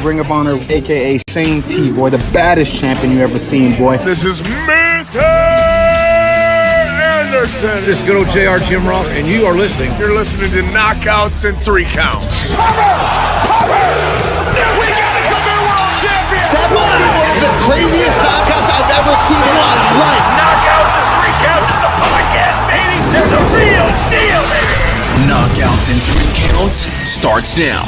Ring of Honor, a.k.a. Shane T, boy, the baddest champion you ever seen, boy. This is Mr. Anderson. This is good old JR Jim Ross, and you are listening. You're listening to Knockouts and 3 Counts. Cover! We got a new world champion! That might be one of the craziest knockouts I've ever seen in my life. Knockouts and 3 Counts is the podcast, baby! It's the real deal, baby! Knockouts and 3 Counts starts now.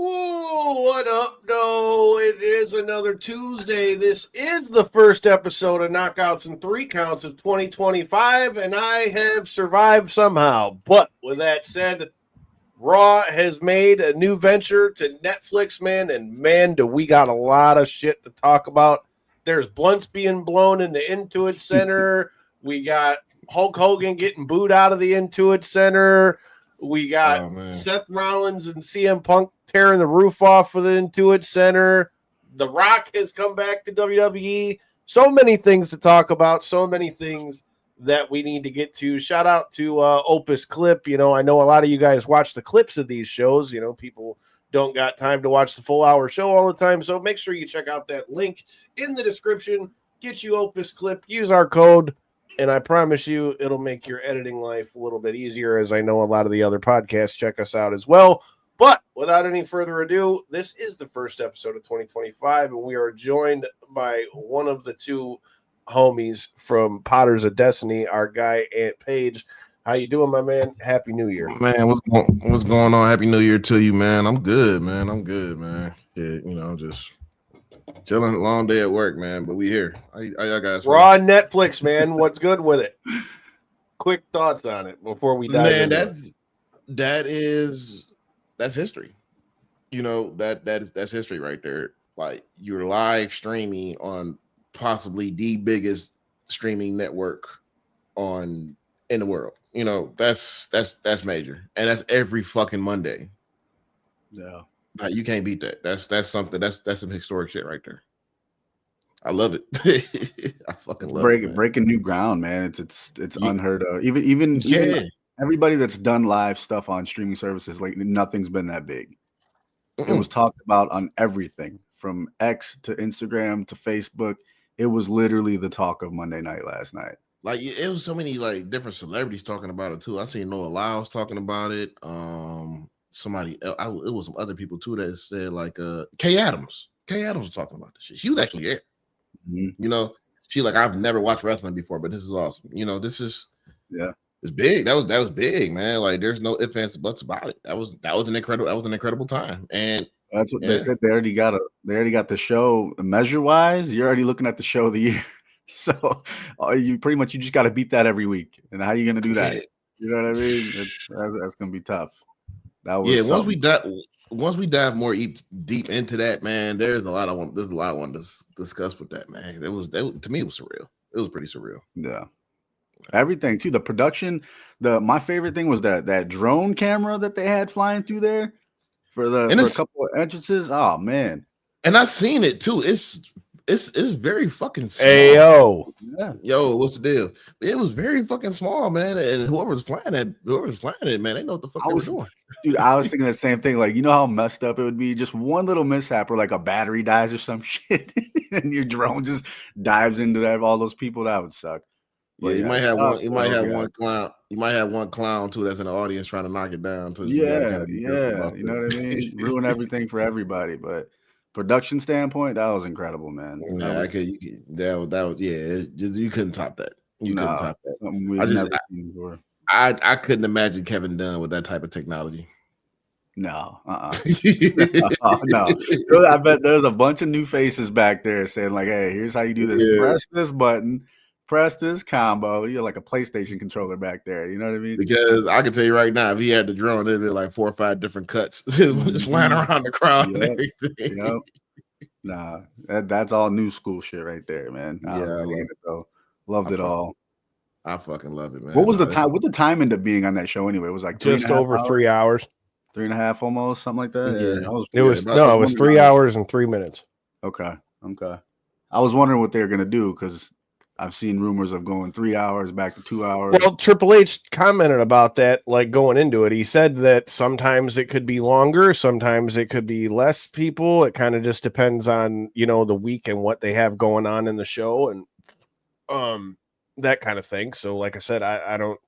Ooh, what up, no? It is another Tuesday. This is the first episode of Knockouts and 3 Counts of 2025, and I have survived somehow. But with that said, Raw has made a new venture to Netflix, man, and man, do we got a lot of shit to talk about. There's blunts being blown in the Intuit Center. We got Hulk Hogan getting booed out of the Intuit Center. We got Seth Rollins and CM Punk tearing the roof off for the Intuit Center. The Rock has come back to WWE. So many things to talk about. So many things that we need to get to. Shout out to Opus Clip. You know, I know a lot of you guys watch the clips of these shows. You know, people don't got time to watch the full hour show all the time. So make sure you check out that link in the description. Get you Opus Clip. Use our code. And I promise you, it'll make your editing life a little bit easier, as I know a lot of the other podcasts check us out as well. But without any further ado, this is the first episode of 2025, and we are joined by one of the two homies from Potters of Destiny, our guy, Aunt Paige. How you doing, my man? Happy New Year. Man, what's going on? Happy New Year to you, man. I'm good, man. Yeah, you know, just chilling, long day at work, man. But we here. How y'all guys? We're on Netflix, man. What's good with it? Quick thoughts on it before we dive in. That's history. You know, that's history right there. Like, you're live streaming on possibly the biggest streaming network in the world. You know, that's major, and that's every fucking Monday. Yeah. Like, you can't beat that. That's something. That's some historic shit right there. I love it. I fucking love it. Breaking new ground, man. It's unheard of. Even everybody that's done live stuff on streaming services, like, nothing's been that big. It was talked about on everything from X to Instagram to Facebook. It was literally the talk of Monday night last night. Like, it was so many like different celebrities talking about it too. I seen Noah Lyles talking about it. Somebody else, it was some other people too that said, like, Kay Adams was talking about this shit. She was actually there. Mm-hmm. You know, she like, I've never watched wrestling before, but this is awesome. You know, this is it's big. That was big, man. Like, there's no ifs, ands, buts about it. That was an incredible time. And that's what they said. They already got the show measure wise. You're already looking at the show of the year. So you just got to beat that every week. And how are you going to do that? You know what I mean? That's going to be tough. That was once we dive more deep into that, man, there's a lot I want to discuss with that, man. To me, it was surreal. It was pretty surreal. Yeah. Everything too. The production, my favorite thing was that drone camera that they had flying through there for a couple of entrances. Oh man. And I've seen it too. It's very fucking small. Hey, yo, what's the deal? It was very fucking small, man. And whoever's flying it, man, they know what the fuck they were doing. Dude, I was thinking the same thing. Like, you know how messed up it would be? Just one little mishap, or like a battery dies or some shit, and your drone just dives into all those people. That would suck. Yeah, you might have one. You might have one clown. You might have one clown too that's in the audience trying to knock it down. Too. Yeah. You know what I mean? Ruin everything for everybody, but. Production standpoint, that was incredible, man. Yeah, you couldn't top that. You couldn't top that. I couldn't imagine Kevin Dunn with that type of technology. No, no. I bet there's a bunch of new faces back there saying, like, hey, here's how you do this. Yeah. Press this button, press this combo. You're like a PlayStation controller back there. You know what I mean? Because I can tell you right now, if he had the drone, there'd be like 4 or 5 different cuts just flying around the crowd and everything. Yep. Nah, that's all new school shit right there, man. I loved it though. Loved it all. I fucking love it, man. What was the time? What the time ended up being on that show anyway? It was like just over 3 hours, 3.5 almost, something like that. Yeah, it was 3 hours and 3 minutes. Okay. I was wondering what they were gonna do because I've seen rumors of going 3 hours back to 2 hours. Well, Triple H commented about that, like going into it. He said that sometimes it could be longer, sometimes it could be less people. It kind of just depends on, you know, the week and what they have going on in the show and that kind of thing. So, like I said, I don't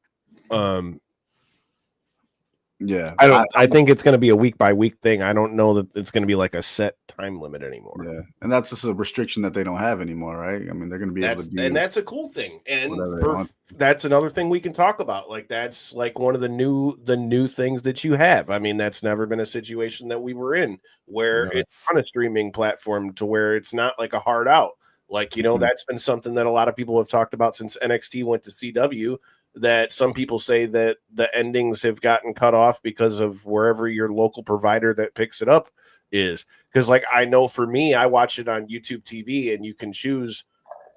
Yeah, I think it's going to be a week by week thing. I don't know that it's going to be like a set time limit anymore. Yeah, and that's just a restriction that they don't have anymore, right? I mean, they're going to be able to do, and that's a cool thing. And whatever that's another thing we can talk about. Like that's like one of the new things that you have. I mean, that's never been a situation that we were in where it's on a streaming platform to where it's not like a hard out. Like, you know, that's been something that a lot of people have talked about since NXT went to CW. That some people say that the endings have gotten cut off because of wherever your local provider that picks it up is. Because, like, I know for me, I watch it on YouTube TV and you can choose,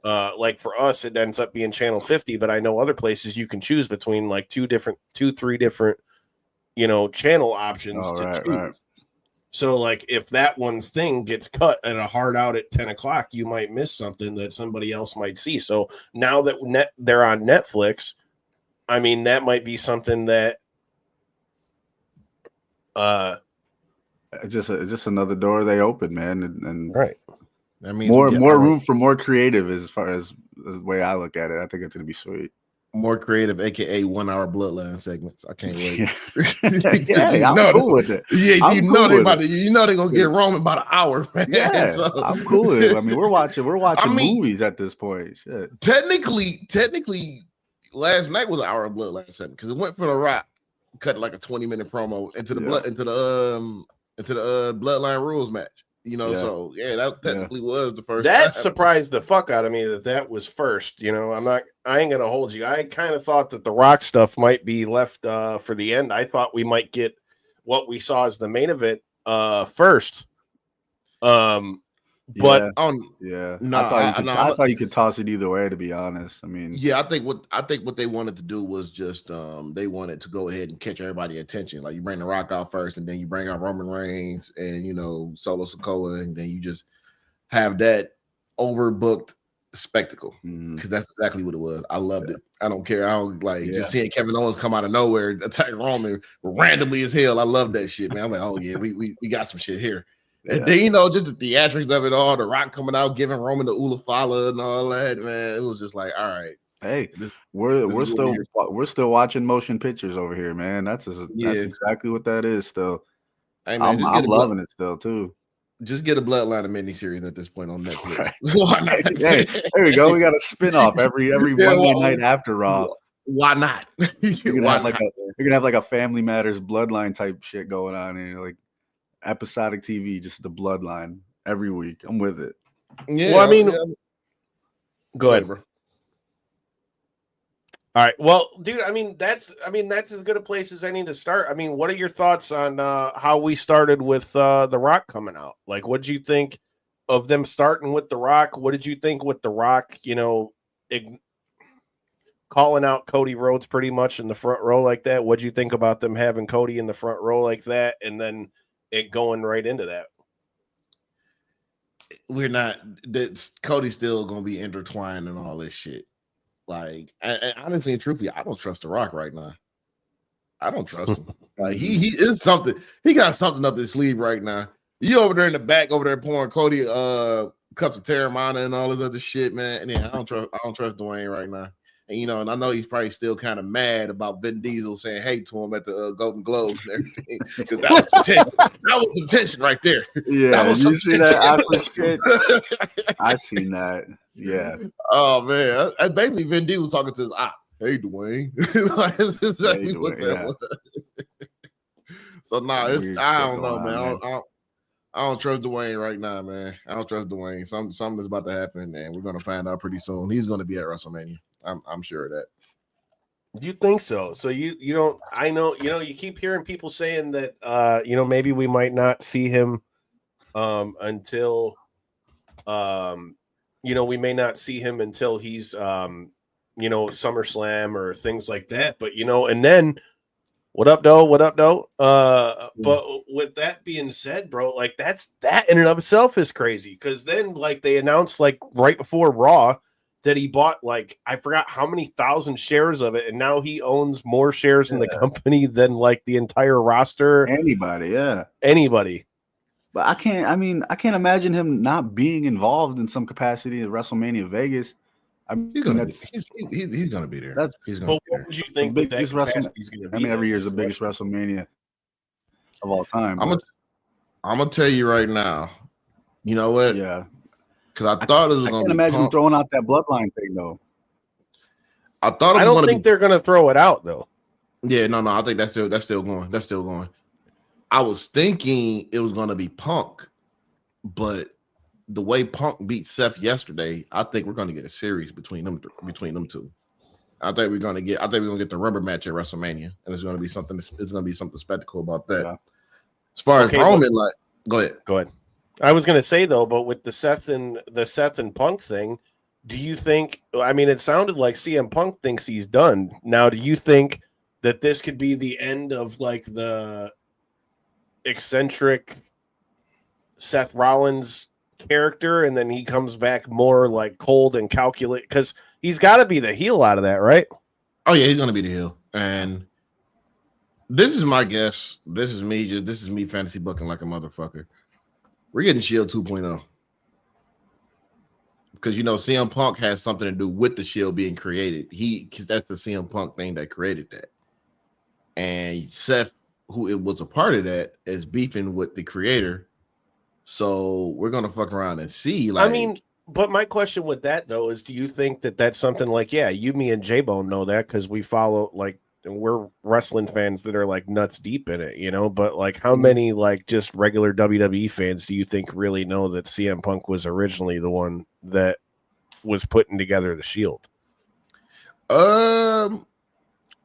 like for us, it ends up being channel 50, but I know other places you can choose between like three different, you know, channel options to choose. Right. So, like, if that one's thing gets cut at a hard out at 10 o'clock, you might miss something that somebody else might see. So now that they're on Netflix, I mean, that might be something that just another door they open, man, and right. That means more room for more creative as far as the way I look at it. I think it's gonna be sweet. More creative, aka 1 hour bloodline segments. I can't wait. Yeah, I'm cool with it. Yeah, you know they're gonna get Roman about an hour, man. Yeah, so. I'm cool with it. I mean, we're watching movies at this point. Shit. Technically, last night was an hour of bloodline segment because it went for The Rock, cut like a 20-minute promo into the bloodline rules match. You know, so yeah, that technically was the first. That surprised the fuck out of me that was first. You know, I ain't gonna hold you. I kind of thought that the Rock stuff might be left for the end. I thought we might get what we saw as the main event first. But I thought you could toss it either way, to be honest. I mean, yeah, I think what they wanted to do was just they wanted to go ahead and catch everybody's attention. Like you bring The Rock out first, and then you bring out Roman Reigns and Solo Sikoa, and then you just have that overbooked spectacle because that's exactly what it was. I loved it. I don't care. I don't just seeing Kevin Owens come out of nowhere attack Roman randomly as hell. I love that shit, man. I'm like, oh yeah, we got some shit here. And then just the theatrics of it all, The Rock coming out giving Roman the Ulafala and all that, man. It was just like, all right. Hey, we're still watching motion pictures over here, man. That's exactly what that is. Still, hey, man, I'm loving it still too. Just get a Bloodline miniseries at this point on Netflix. Right. Why not? Hey, there we go. We got a spinoff every Monday night after Raw. Why not? You're gonna have like a Family Matters Bloodline type shit going on, and like episodic TV, just the Bloodline every week. I'm with it. Yeah. Well, I mean, go ahead, bro. All right. Well, dude, I mean, that's as good a place as any to start. I mean, what are your thoughts on how we started with The Rock coming out? Like, what did you think of them starting with The Rock? What did you think with The Rock, calling out Cody Rhodes pretty much in the front row like that? What did you think about them having Cody in the front row like that and then it going right into that? Cody's still going to be intertwined and all this shit. Like, and honestly and truthfully, I don't trust The Rock right now. I don't trust him. Like, he is something. He got something up his sleeve right now. You over there in the back, over there pouring Cody cups of Terramana and all this other shit, man. And yeah, I don't trust Dwayne right now. And and I know he's probably still kind of mad about Vin Diesel saying hey to him at the Golden Globes and everything because that was some tension. That was some tension right there. Yeah, that was you see that after shit? I seen that. Yeah. Oh man, basically Vin Diesel was talking to his eye. Hey Dwayne, that's exactly what that was. So I don't know, man. I don't trust Dwayne right now, man. I don't trust Dwayne. Something's about to happen, and we're gonna find out pretty soon. He's gonna be at WrestleMania. I'm sure of that. You think so? So you don't? I know you keep hearing people saying that maybe we might not see him until we may not see him until he's SummerSlam or things like that. But and then what up, though? But with that being said, bro, like that in and of itself is crazy because then like they announced like right before Raw that he bought like I forgot how many thousand shares of it, and now he owns more shares in the company than like the entire roster. Anybody. But I can't imagine him not being involved in some capacity at WrestleMania Vegas. I mean, he's gonna be there. He's gonna but what would you think that capacity is going to be? I mean, every year is the biggest WrestleMania of all time. I'm gonna tell you right now. You know what? Yeah. Because I thought it was. I can't imagine him throwing out that bloodline thing though. I thought. I don't think they're going to throw it out though. Yeah, no. I think that's still going. That's still going. I was thinking it was going to be Punk, but the way Punk beat Seth yesterday, I think we're going to get a series between them two. I think we're going to get the rubber match at WrestleMania, and it's going to be something. It's going to be something spectacle about that. Yeah. As far as Roman, go ahead. I was going to say though, but with the Seth and Punk thing, do you think? I mean, it sounded like CM Punk thinks he's done. Now, do you think that this could be the end of like the eccentric Seth Rollins character, and then he comes back more like cold and calculate? Because he's got to be the heel out of that, right? Oh yeah, he's going to be the heel, and this is my guess. This is me fantasy booking like a motherfucker. We're getting Shield 2.0 because CM Punk has something to do with the Shield being created. Because that's the CM Punk thing that created that, and Seth, who it was a part of that, is beefing with the creator. So we're gonna fuck around and see. Like, I mean, but my question with that though is, do you think that that's something like, yeah, you, me, and J-Bone know that because we follow like. And we're wrestling fans that are like nuts deep in it, but like how many like just regular WWE fans do you think really know that CM Punk was originally the one that was putting together the Shield? A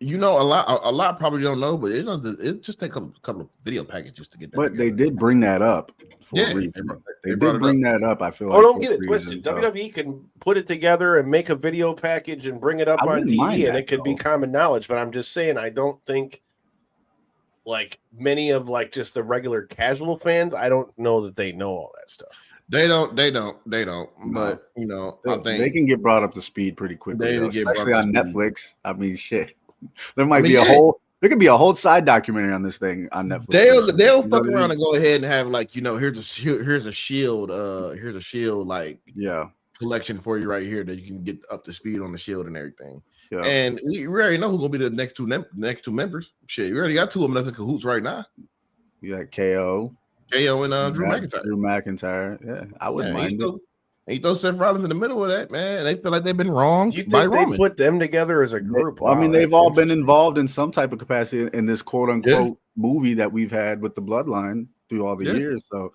lot probably don't know, but it just take a couple of video packages to get that. But together. they did bring that up for a reason. They did bring that up. I feel like. Don't get it twisted. WWE can put it together and make a video package and bring it up on TV, and it could be common knowledge. But I'm just saying, I don't think like many of like just the regular casual fans. I don't know that they know all that stuff. They don't. But I think they can get brought up to speed pretty quickly, especially on Netflix. I mean, shit. There might be there could be a whole side documentary on this thing on Netflix. They'll fuck around and go ahead and have like, here's a shield like collection for you right here that you can get up to speed on the Shield and everything. Yeah. And we already know who's gonna be the next two members. Shit, we already got two of them that's in cahoots right now. You got KO and Drew McIntyre. Drew McIntyre. Yeah, I wouldn't mind it. He throws Seth Rollins in the middle of that, man. They feel like they've been wrong. You think they put them together as a group? I mean, they've all been involved in some type of capacity in this quote unquote movie that we've had with the Bloodline through all the years. So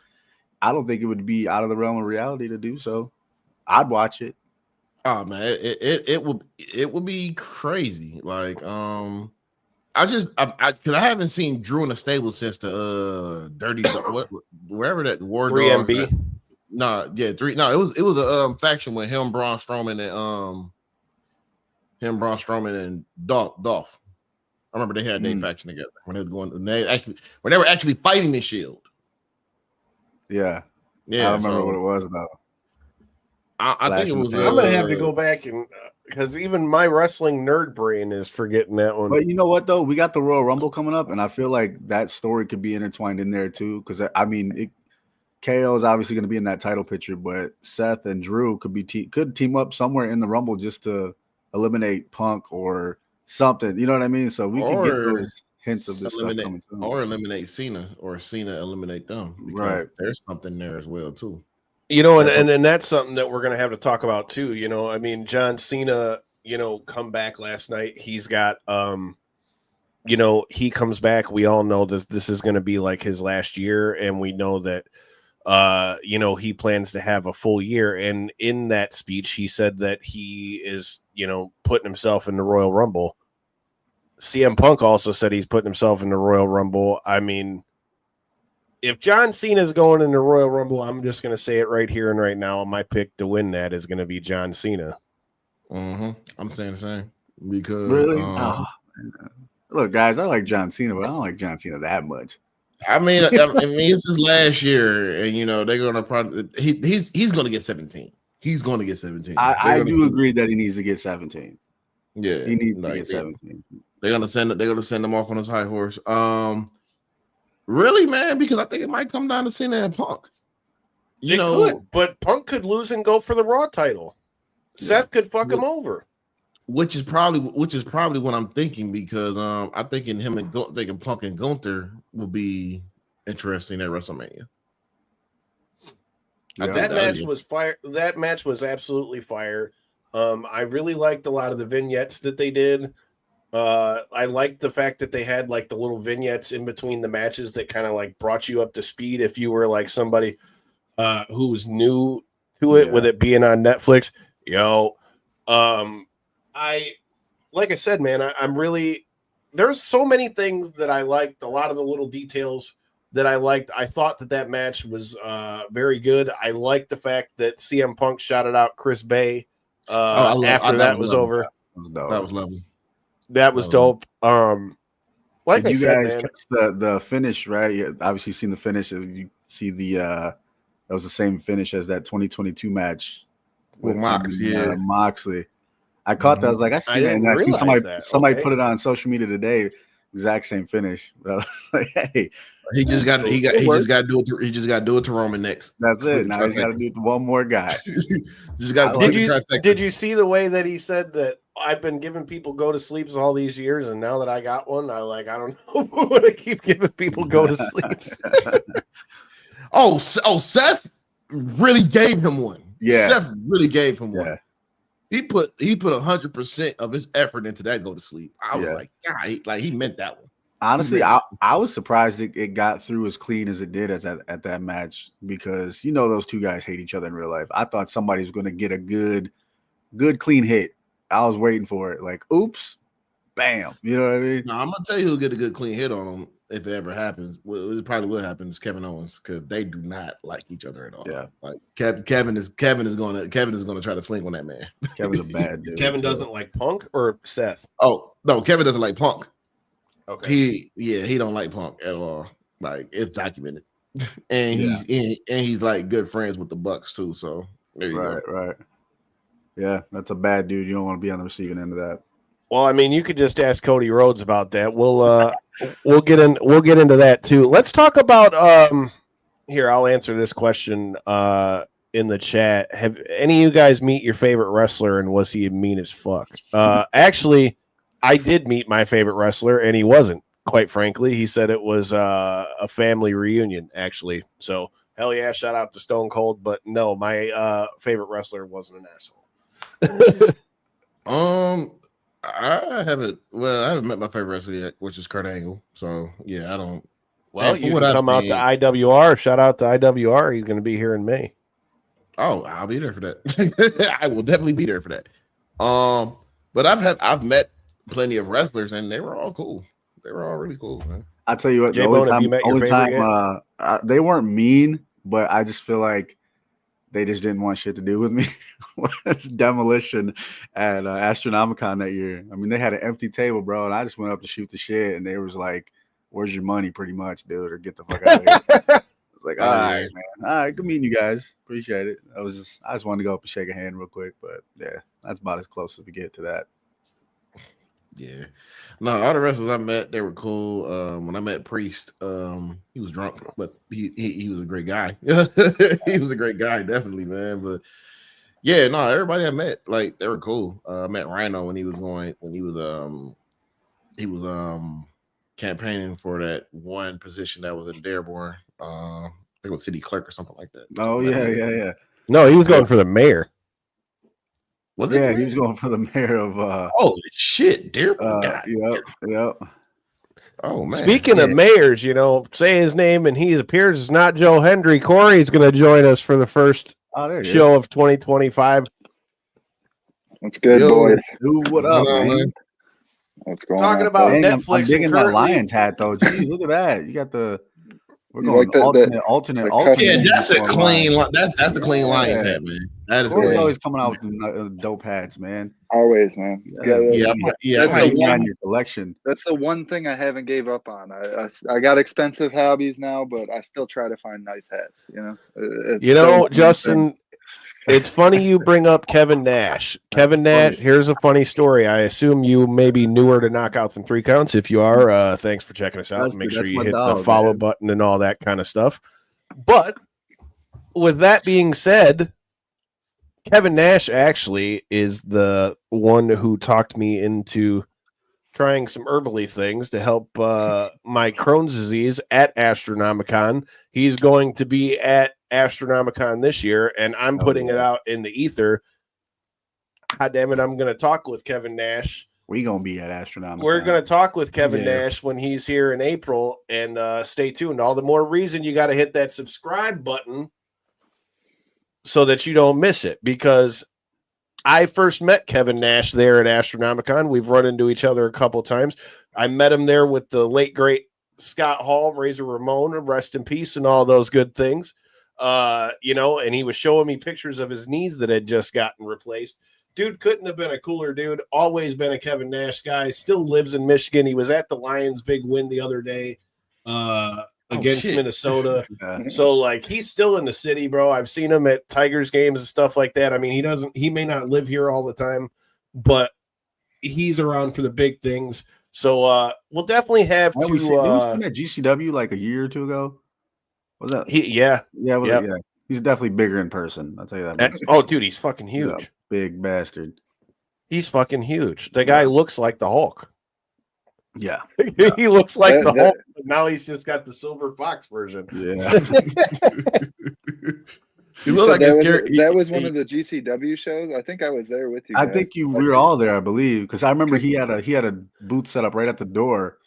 I don't think it would be out of the realm of reality to do so. I'd watch it. Oh man, it would be crazy. Like because I haven't seen Drew in a stable since the Dirty wherever that War 3MB. No, yeah, 3. No, it was a faction with him, Braun Strowman, and Dolph. I remember they had their faction together when they were actually fighting the Shield. Yeah. I remember what it was though. I think it was. I'm gonna have to go back and because even my wrestling nerd brain is forgetting that one. But you know what though, we got the Royal Rumble coming up, and I feel like that story could be intertwined in there too. Because I mean, KO is obviously going to be in that title picture, but Seth and Drew could team up somewhere in the Rumble just to eliminate Punk or something. You know what I mean? So we can get those hints of this stuff coming soon. Or eliminate Cena, or Cena eliminate them. Because there's something there as well too. And that's something that we're going to have to talk about too. I mean, John Cena, come back last night. He's got, he comes back. We all know that this is going to be like his last year, and we know that. He plans to have a full year, and in that speech he said that he is putting himself in the Royal Rumble. CM Punk also said he's putting himself in the Royal Rumble. I mean, if John Cena is going in the Royal Rumble, I'm just going to say it right here and right now. My pick to win that is going to be John Cena. I'm saying the same because really. Look, guys, I like John Cena, but I don't like John Cena that much. I mean, it's his last year, and they're gonna probably he's gonna get 17. he's going to get 17. I do agree that he needs to get 17. Yeah, he needs to get 17. They're gonna send him off on his high horse. Really, man, because I think it might come down to Cena and Punk. It could, but Punk could lose and go for the Raw title. Seth could fuck him over. Which is probably what I'm thinking, because I'm thinking thinking Punk and Gunther will be interesting at WrestleMania. That match was fire. That match was absolutely fire. I really liked a lot of the vignettes that they did. I liked the fact that they had like the little vignettes in between the matches that kind of like brought you up to speed if you were like somebody who was new to it, with it being on Netflix. Like I said, man, I'm really, there's so many things that I liked. A lot of the little details that I liked. I thought that match was very good. I liked the fact that CM Punk shouted out Chris Bay after that was over. That was lovely. That was dope. Like Did you said, guys man, catch the finish, right? You obviously seen the finish. You see that was the same finish as that 2022 match with Moxley. I caught that. I was like, I seen it, and I seen somebody put it on social media today. Exact same finish. But I was like, hey, he just got to do it to Roman next. That's it. Now he's got to do it to one more guy. Did you see the way that he said that I've been giving people go to sleeps all these years, and now that I got one, I don't know what I keep giving people go to sleeps. Oh, Seth really gave him one. Yeah, Seth really gave him one. He put 100% of his effort into that go to sleep. I was like, God, he meant that one. Honestly, I was surprised it got through as clean as it did at that match, because those two guys hate each other in real life. I thought somebody was going to get a good clean hit. I was waiting for it. Like, oops, bam. You know what I mean? No, I'm gonna tell you who'll get a good clean hit on him if it ever happens. Well, it probably will happen. Is Kevin Owens, because they do not like each other at all. Yeah, like Kevin is gonna try to swing on that man. Kevin's a bad dude. Kevin doesn't like Punk or Seth? Oh no, Kevin doesn't like Punk. Okay. He don't like Punk at all. Like, it's documented, and he's like good friends with the Bucks too. So there you go. Right. Yeah, that's a bad dude. You don't want to be on the receiving end of that. Well, I mean, you could just ask Cody Rhodes about that. We'll get into that too. Let's talk about here. I'll answer this question in the chat. Have any of you guys meet your favorite wrestler, and was he mean as fuck? Actually, I did meet my favorite wrestler, and he wasn't. Quite frankly, he said it was a family reunion. Actually, so hell yeah, shout out to Stone Cold. But no, my favorite wrestler wasn't an asshole. I haven't met my favorite wrestler yet, which is Kurt Angle. So yeah, I don't. Well, you can come out to IWR. Shout out to IWR. He's going to be here in May. Oh, I'll be there for that. I will definitely be there for that. But I've met plenty of wrestlers, and they were all cool. They were all really cool, man. I tell you what, the only time they weren't mean, but I just feel like they just didn't want shit to do with me. Demolition at Astronomicon that year. I mean, they had an empty table, bro, and I just went up to shoot the shit, and they was like, "Where's your money?" Pretty much, dude, or get the fuck out of here. I was like, all right, man. All right, good meeting you guys. Appreciate it. I just wanted to go up and shake a hand real quick, but yeah, that's about as close as we get to that. Yeah. No, all the wrestlers I met, they were cool. When I met Priest, he was drunk, but he was a great guy. He was a great guy, definitely, man. But yeah, no, everybody I met, like, they were cool. I met Rhino when he was campaigning for that one position that was in Dearborn. I think it was city clerk or something like that. Oh, yeah. No, he was going for the mayor. He was going for the mayor of holy shit, Dearborn. Yep. Oh man. Speaking of mayors, say his name and he appears as not Joe Hendry. Corey's going to join us for the first show of 2025. What's good, boys? Dude, what up, man? What's going Talking on? about Netflix. I'm digging that Lions hat though. Jeez, look at that. You got we're going alternate. Yeah, that's a clean. That's the clean Lions hat, man. That is Corey's always coming out with dope hats, man. Always, man. Yeah. That's the one in your collection. That's the one thing I haven't gave up on. I got expensive hobbies now, but I still try to find nice hats. Justin. It's funny you bring up Kevin Nash. Kevin Nash, here's a funny story. I assume you may be newer to Knockouts and Three Counts. If you are, thanks for checking us out. Make sure you hit the follow button and all that kind of stuff. But with that being said, Kevin Nash actually is the one who talked me into trying some herbally things to help my Crohn's disease at Astronomicon. He's going to be at Astronomicon this year, and I'm putting it out in the ether. God damn it, I'm going to talk with Kevin Nash. We're going to be at Astronomicon. We're going to talk with Kevin Nash when he's here in April, and stay tuned. All the more reason you got to hit that subscribe button so that you don't miss it, because I first met Kevin Nash there at Astronomicon. We've run into each other a couple times. I met him there with the late, great Scott Hall, Razor Ramon, rest in peace, and all those good things. And he was showing me pictures of his knees that had just gotten replaced. Dude couldn't have been a cooler dude. Always been a Kevin Nash guy. Still lives in Michigan. He was at the Lions' big win the other day. Against Minnesota. So like he's still in the city, bro. I've seen him at Tigers games and stuff like that. I mean, he may not live here all the time, but he's around for the big things. So we'll definitely have to was at GCW like a year or two ago. Was that yeah. He's definitely bigger in person. I'll tell you that. Oh, dude, he's fucking huge. Yeah, big bastard. He's fucking huge. The guy looks like the Hulk. Yeah. He looks like the Hulk, but now he's just got the Silver Fox version. Yeah. That was one of the GCW shows. I think I was there with you. I think we were all there, I believe, because I remember he had a booth set up right at the door.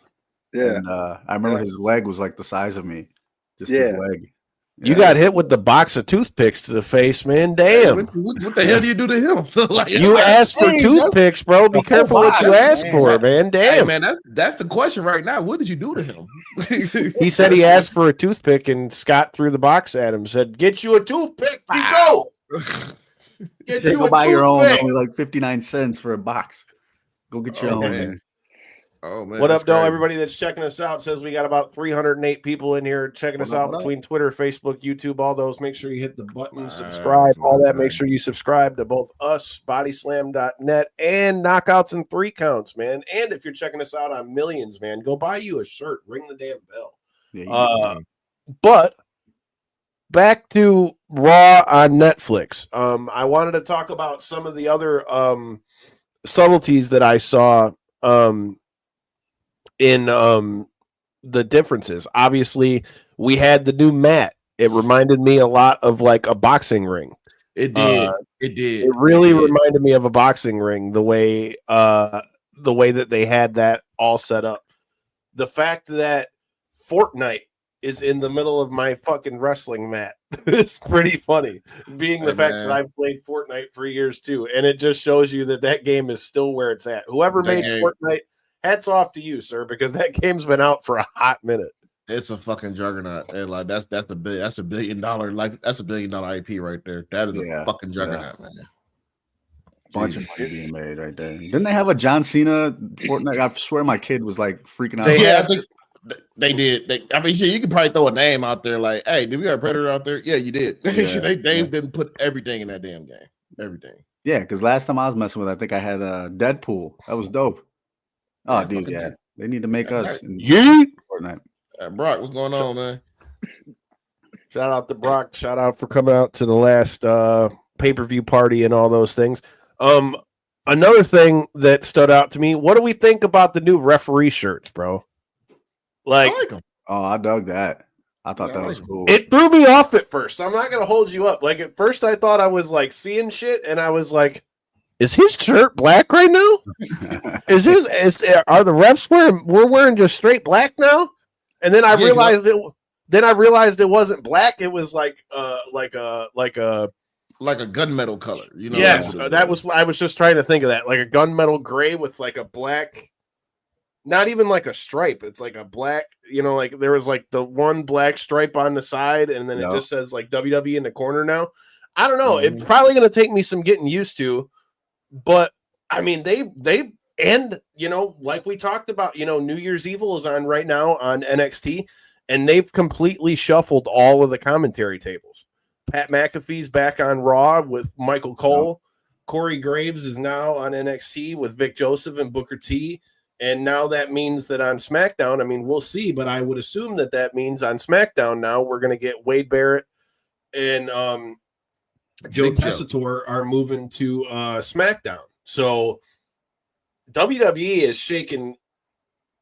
Yeah. And I remember his leg was like the size of me. Just his leg. You got hit with the box of toothpicks to the face, man. Damn. What the hell do you do to him? You asked for toothpicks, bro. Be careful what you ask for, man. Damn. Hey, man, that's the question right now. What did you do to him? He said he asked for a toothpick, and Scott threw the box at him. Said, "Get you a toothpick, go. Get you go buy your own. Only like 59 cents for a box. Go get your own." Man. Oh man! What up, though? Everybody that's checking us out says we got about 308 people in here checking us out between Twitter, Facebook, YouTube, all those. Make sure you hit the button, subscribe, all that. Make sure you subscribe to both us, bodyslam.net, and Knockouts and Three Counts, man. And if you're checking us out on Millions, man, go buy you a shirt. Ring the damn bell. Yeah, but back to Raw on Netflix. I wanted to talk about some of the other subtleties that I saw in the differences. Obviously, we had the new mat. It reminded me a lot of like a boxing ring. It did. It really reminded me of a boxing ring, the way that they had that all set up. The fact that Fortnite is in the middle of my fucking wrestling mat. It's pretty funny, being the fact that I've played Fortnite for years too. And it just shows you that game is still where it's at. Whoever made Fortnite, hats off to you, sir, because that game's been out for a hot minute. It's a fucking juggernaut, and like that's a $1 billion that's $1 billion IP right there. That is a fucking juggernaut, man. Bunch of money being made right there. Didn't they have a John Cena Fortnite? I swear my kid was like freaking out. I think they did. I mean, you could probably throw a name out there like, "Hey, did we got a Predator out there?" Yeah, you did. They didn't put everything in that damn game. Everything. Yeah, because last time I was messing with it, I think I had Deadpool. That was dope. Oh, dude, they need to make us. Fortnite. Brock, what's going on, man? Shout out to Brock. Shout out for coming out to the last pay-per-view party and all those things. Another thing that stood out to me, what do we think about the new referee shirts, bro? Like them. Oh, I dug that. I thought that was cool. It threw me off at first. I'm not gonna hold you up. Like at first I thought I was like seeing shit, and I was like, is his shirt black right now? Are the refs we're wearing just straight black now? And then I realized it wasn't black. It was like a gunmetal color. You know? Yes, I was just trying to think of that, like a gunmetal gray with like a black, not even like a stripe. It's like a black. You know, like there was like the one black stripe on the side, and then it just says like WWE in the corner now. I don't know. It's probably going to take me some getting used to. But I mean, they and like we talked about, New Year's Evil is on right now on NXT, and they've completely shuffled all of the commentary tables. Pat McAfee's back on Raw with Michael Cole. Corey Graves is now on NXT with Vic Joseph and Booker T. And now that means that on SmackDown, I mean, we'll see, but I would assume that means on SmackDown now we're going to get Wade Barrett and Joe Tessitore are moving to SmackDown. So WWE is shaking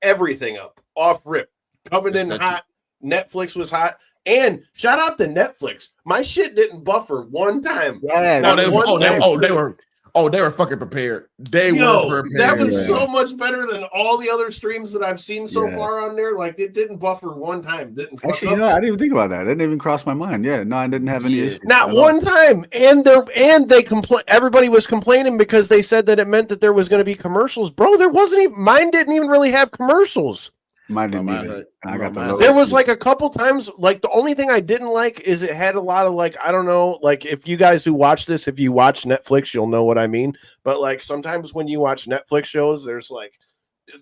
everything up off rip, coming in hot. Netflix was hot. And shout out to Netflix. My shit didn't buffer one time. Yeah, they were fucking prepared. They were prepared. That was so much better than all the other streams that I've seen so far on there. Like, it didn't buffer one time. Actually, you know, I didn't even think about that. That didn't even cross my mind. Yeah, no, I didn't have any issues. Not one time. And they everybody was complaining because they said that it meant that there was going to be commercials. Bro, there wasn't even, mine didn't even really have commercials. Mine didn't either. I got the there was like a couple times, like the only thing I didn't like is it had a lot of like, I don't know, like if you guys who watch this, if you watch Netflix, you'll know what I mean. But like sometimes when you watch Netflix shows, there's like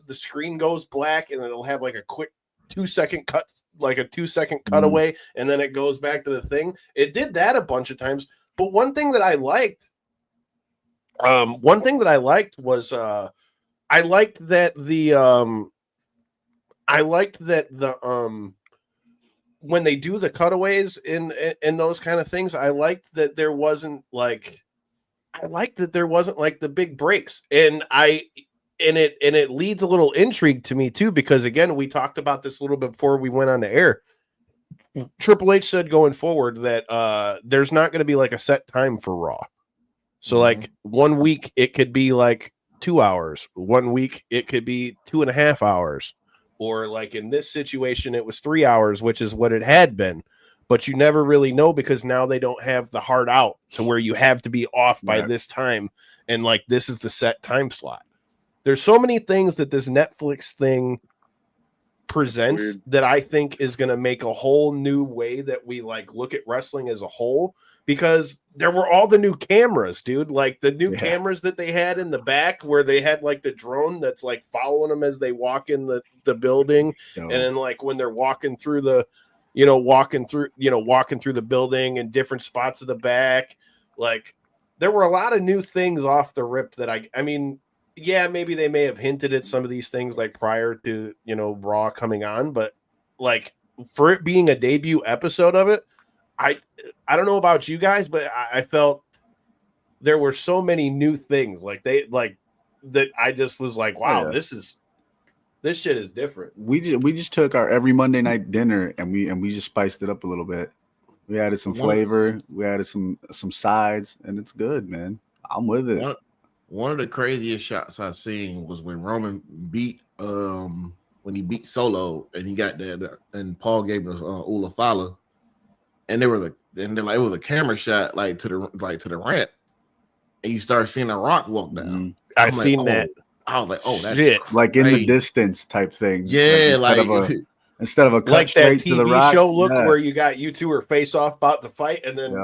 the screen goes black and it'll have like a quick 2-second cut, like a 2-second cutaway, and then it goes back to the thing. It did that a bunch of times. But one thing that I liked was I liked that when they do the cutaways in those kind of things, I liked that there wasn't like the big breaks, and it leads a little intrigue to me too, because again, we talked about this a little bit before we went on the air. Triple H said going forward that there's not going to be like a set time for Raw. So like 1 week it could be like 2 hours, 1 week it could be 2.5 hours. Or like in this situation, it was 3 hours, which is what it had been. But you never really know because now they don't have the hard out to where you have to be off by this time. And like, this is the set time slot. There's so many things that this Netflix thing presents that I think is going to make a whole new way that we like look at wrestling as a whole. Because there were all the new cameras, dude. Like the new cameras that they had in the back where they had like the drone that's like following them as they walk in the building. And then like when they're walking through the building and different spots of the back, like there were a lot of new things off the rip that I mean, yeah, maybe they may have hinted at some of these things like prior to, Raw coming on, but like for it being a debut episode of it, I don't know about you guys, but I felt there were so many new things like that. I just was like, wow, this shit is different. We just took our every Monday night dinner and we just spiced it up a little bit. We added some flavor, we added some sides, and it's good, man. I'm with it. One of the craziest shots I seen was when Roman beat when he beat Solo and he got there and Paul gave him Ula Fala. And it was a camera shot like to the ramp, and you start seeing a Rock walk down. I've seen that. I was like, oh, that's shit. Like in the distance type thing. Yeah, instead of a cut like straight that TV to the Rock show look where you got you two are face off about to fight, and then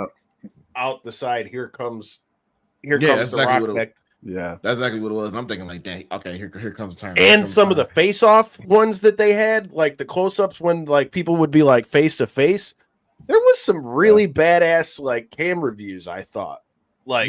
out the side here comes the Rock. Yeah, that's exactly what it was. And I'm thinking like, dang, okay, here comes the turn. And some of the face-off ones that they had, like the close-ups when like people would be like face to face. There was some really badass like camera views, I thought. Like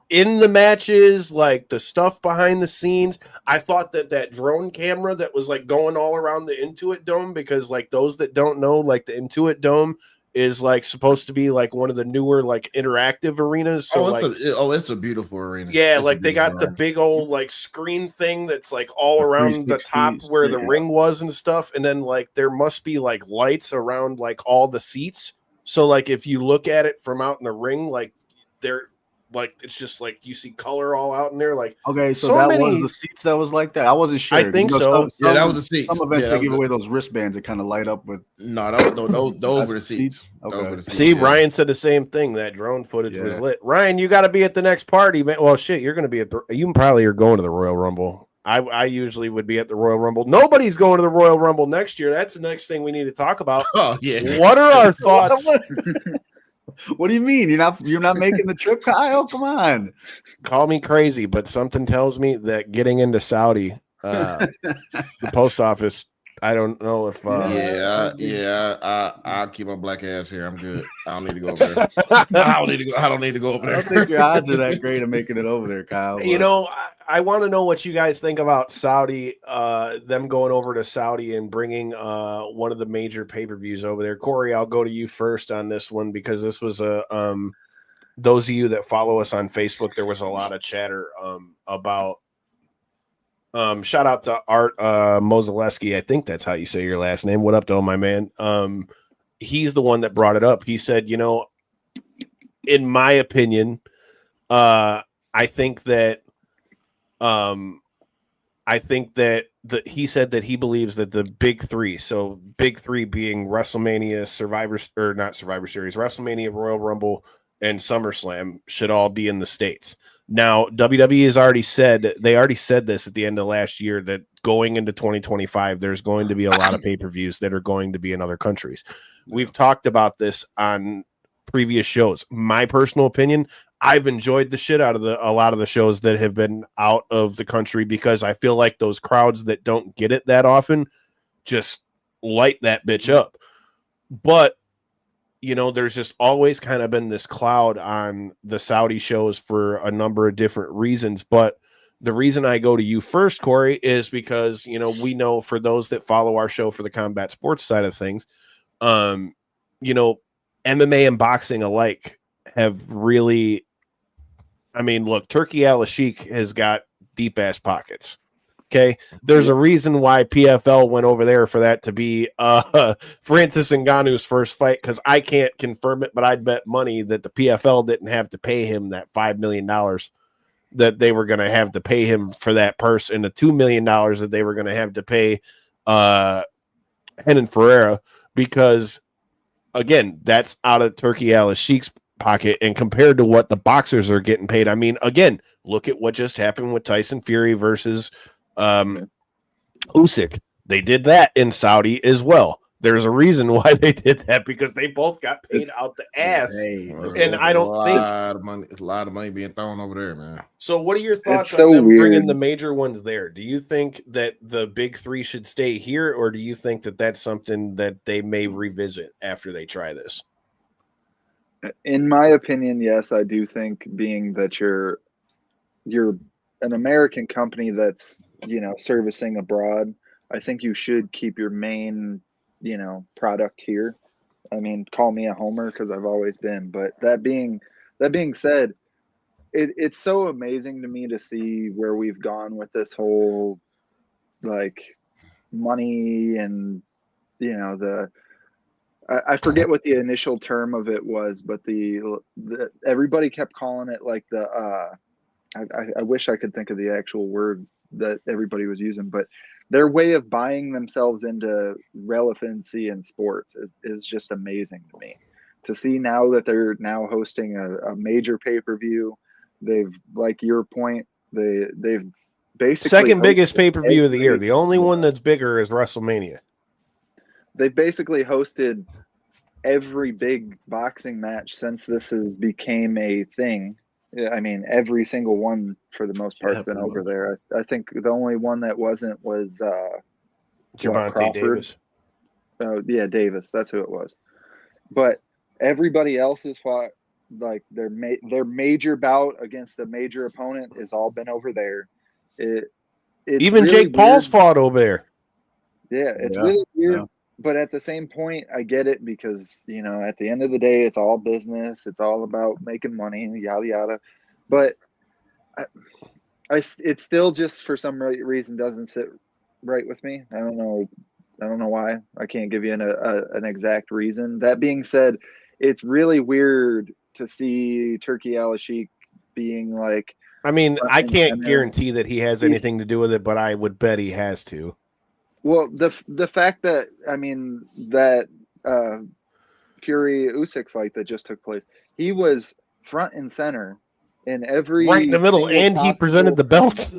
in the matches, like the stuff behind the scenes. I thought that drone camera that was like going all around the Intuit Dome, because like those that don't know, like the Intuit Dome is like supposed to be like one of the newer like interactive arenas. So it's a beautiful arena. Yeah, like they got the big old like screen thing that's like all around the top where the ring was and stuff. And then like there must be like lights around like all the seats. So like if you look at it from out in the ring, like they're like it's just like you see color all out in there. Like okay, so that was the seats that was like that. I wasn't sure. I think so. That was the seats. Some events they give away those wristbands that kind of light up with. No, those were the seats. Okay. See, Ryan said the same thing. That drone footage was lit. Ryan, you got to be at the next party, man. Well, shit, you're going to be at you probably are going to the Royal Rumble. I usually would be at the Royal Rumble. Nobody's going to the Royal Rumble next year. That's the next thing we need to talk about. Oh yeah. What are our thoughts? What do you mean? You're not making the trip, Kyle? Come on. Call me crazy, but something tells me that getting into Saudi, the post office, I don't know if I'll keep my black ass here. I'm good. I don't need to go over there. I don't need to go over I there. don't think your odds are that great of making it over there, Kyle. you but- know, I want to know what you guys think about Saudi, them going over to Saudi and bringing one of the major pay-per-views over there. Corey, I'll go to you first on this one because this was those of you that follow us on Facebook, there was a lot of chatter about shout out to Art Mozaleski. I think that's how you say your last name. What up, though, my man? He's the one that brought it up. He said, you know, in my opinion, I think that he said that he believes that the big three, so big three being WrestleMania, WrestleMania, Royal Rumble, and SummerSlam should all be in the States. Now, WWE has already said this at the end of last year that going into 2025, there's going to be a lot of pay-per-views that are going to be in other countries. We've talked about this on previous shows. My personal opinion, I've enjoyed the shit out of a lot of the shows that have been out of the country because I feel like those crowds that don't get it that often just light that bitch up. But you know, there's just always kind of been this cloud on the Saudi shows for a number of different reasons. But the reason I go to you first, Corey, is because, you know, we know for those that follow our show for the combat sports side of things, you know, MMA and boxing alike have really, I mean, look, Turkey Al-Sheikh has got deep ass pockets. Okay, there's a reason why PFL went over there for that to be Francis Ngannou's first fight, because I can't confirm it, but I'd bet money that the PFL didn't have to pay him that $5 million that they were going to have to pay him for that purse, and the $2 million that they were going to have to pay Renan Ferreira, because again, that's out of Turkey Al-Sheikh's pocket, and compared to what the boxers are getting paid, I mean, again, look at what just happened with Tyson Fury versus Usyk. They did that in Saudi as well. There's a reason why they did that, because they both got paid out the ass. And I don't think it's a lot of money being thrown over there, man. so. What are your thoughts It's on so them weird. bringing the major ones there? Do you think that the big three should stay here, or do you think that that's something that they may revisit after they try this? In my opinion, yes, I do think, being that you're an American company that's, you know, servicing abroad, I think you should keep your main, you know, product here. I mean, call me a homer because I've always been. But that being said, it's so amazing to me to see where we've gone with this whole like money and, you know, I forget what the initial term of it was, but the everybody kept calling it like I wish I could think of the actual word that everybody was using, but their way of buying themselves into relevancy in sports is just amazing to me. To see now that they're now hosting a major pay-per-view, they've, like your point, they've basically Second biggest hosted pay-per-view of the year. every- The only one that's bigger is WrestleMania. They've basically hosted every big boxing match since this has became a thing. I mean, every single one for the most part's been over there. I think the only one that wasn't was Gervonta Crawford. Davis. Oh yeah, Davis. That's who it was. But everybody else has fought, like their major bout against a major opponent has all been over there. It's Even really Jake Paul's weird. fought over there. Yeah, it's Yeah, really weird. yeah. But at the same point, I get it, because, you know, at the end of the day, it's all business. It's all about making money, yada yada. But it still just for some reason doesn't sit right with me. I don't know why. I can't give you an exact reason. That being said, it's really weird to see Turkey Al-Sheikh being like. I mean, I can't center. guarantee that he has anything to do with it, but I would bet he has to. Well, the fact that, I mean, that Fury Usyk fight that just took place, he was front and center in every Right in the middle, single and he presented the belts.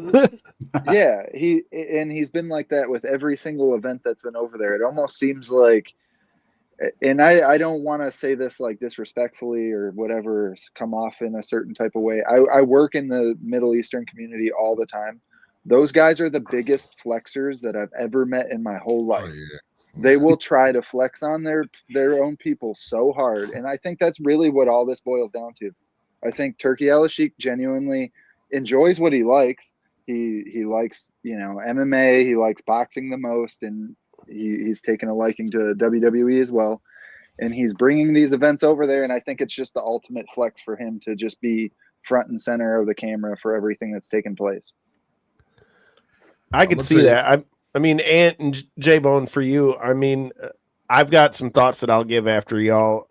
Yeah, he's been like that with every single event that's been over there. It almost seems like, and I don't want to say this like disrespectfully or whatever, come off in a certain type of way. I work in the Middle Eastern community all the time. Those guys are the biggest flexers that I've ever met in my whole life. Oh, yeah. They will try to flex on their own people so hard. And I think that's really what all this boils down to. I think Turkey Al-Sheikh genuinely enjoys what he likes. He likes, MMA. He likes boxing the most, and he's taken a liking to WWE as well. And he's bringing these events over there, and I think it's just the ultimate flex for him to just be front and center of the camera for everything that's taken place. I could see that. I mean, Ant and J-Bone, for you, I mean, I've got some thoughts that I'll give after y'all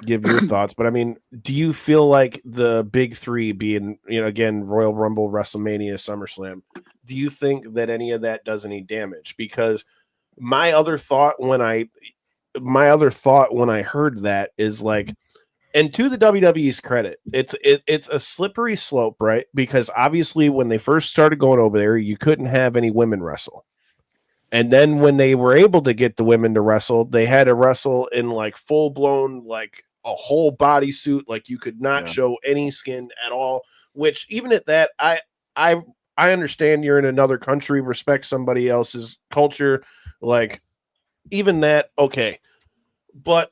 give your thoughts. But, I mean, do you feel like the big three being, again, Royal Rumble, WrestleMania, SummerSlam, do you think that any of that does any damage? Because my other thought when I heard that is like, and to the WWE's credit, it's a slippery slope, right? Because obviously when they first started going over there, you couldn't have any women wrestle. And then when they were able to get the women to wrestle, they had to wrestle in like full blown, like a whole bodysuit. Like you could not show any skin at all, which even at that, I understand you're in another country, respect somebody else's culture. Like even that, okay. But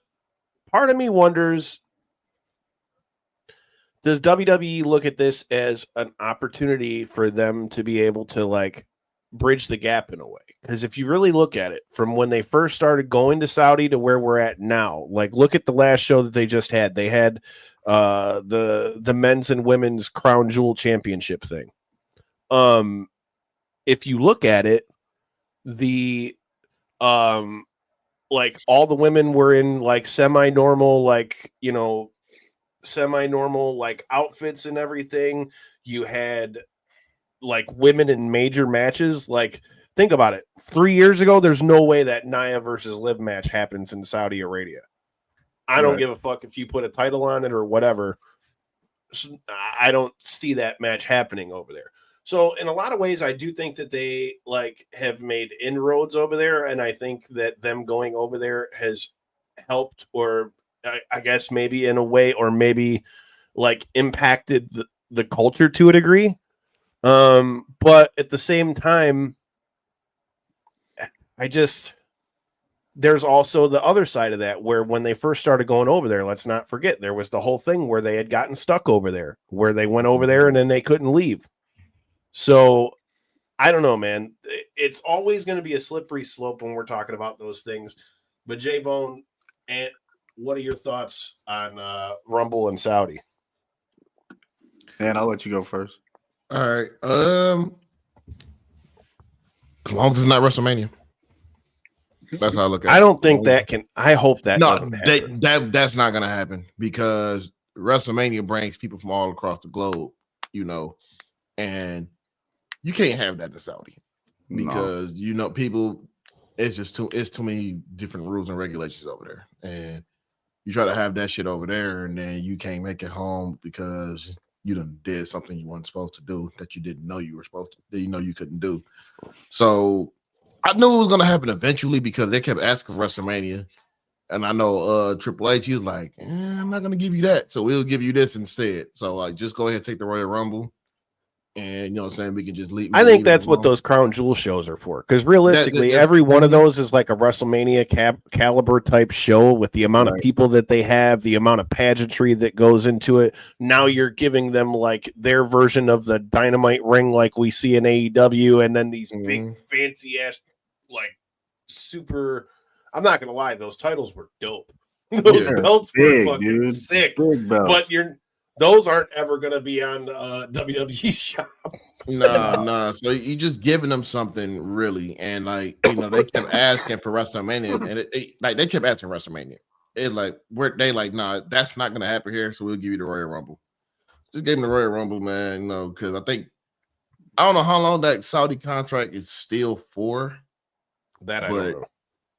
part of me wonders, does WWE look at this as an opportunity for them to be able to like bridge the gap in a way? Because if you really look at it from when they first started going to Saudi to where we're at now, like look at the last show that they just had. They had the men's and women's crown jewel championship thing. If you look at it, the like all the women were in like semi-normal like outfits and everything. You had like women in major matches. Like think about it, 3 years ago there's no way that Nia versus Liv match happens in Saudi Arabia. I don't give a fuck if you put a title on it or whatever. I don't see that match happening over there. So in a lot of ways, I do think that they like have made inroads over there, and I think that them going over there has helped, or I guess maybe in a way, or maybe like impacted the culture to a degree. But at the same time, there's also the other side of that, where when they first started going over there, let's not forget, there was the whole thing where they had gotten stuck over there, where they went over there and then they couldn't leave. So I don't know, man. It's always going to be a slippery slope when we're talking about those things. But J-Bone, Ant, what are your thoughts on Rumble and Saudi? And I'll let you go first. All right. As long as it's not WrestleMania. That's how I look at it. I don't think that can. I hope that doesn't happen. That's not going to happen, because WrestleMania brings people from all across the globe, and you can't have that in Saudi, because people. It's too many different rules and regulations over there, and you try to have that shit over there, and then you can't make it home because you done did something you weren't supposed to do, that you didn't know you were supposed to, that you couldn't do. So I knew it was gonna happen eventually, because they kept asking for WrestleMania, and I know Triple H, he was like, I'm not gonna give you that, so we'll give you this instead. So like, just go ahead and take the Royal Rumble. And you know what I'm saying, we can just leave. I think that's what those crown jewel shows are for. Because realistically, every one of those is like a WrestleMania caliber type show, with the amount of people that they have, the amount of pageantry that goes into it. Now you're giving them like their version of the Dynamite ring, like we see in AEW, and then these big fancy ass, like super. I'm not gonna lie, those titles were dope. Those belts were fucking sick. But those aren't ever going to be on WWE shop. No. So you just giving them something, really. And like, they kept asking for WrestleMania, and they kept asking WrestleMania. It's like, they like, nah, that's not going to happen here. So we'll give you the Royal Rumble. Just give them the Royal Rumble, man. Because I don't know how long that Saudi contract is still for. That I don't know.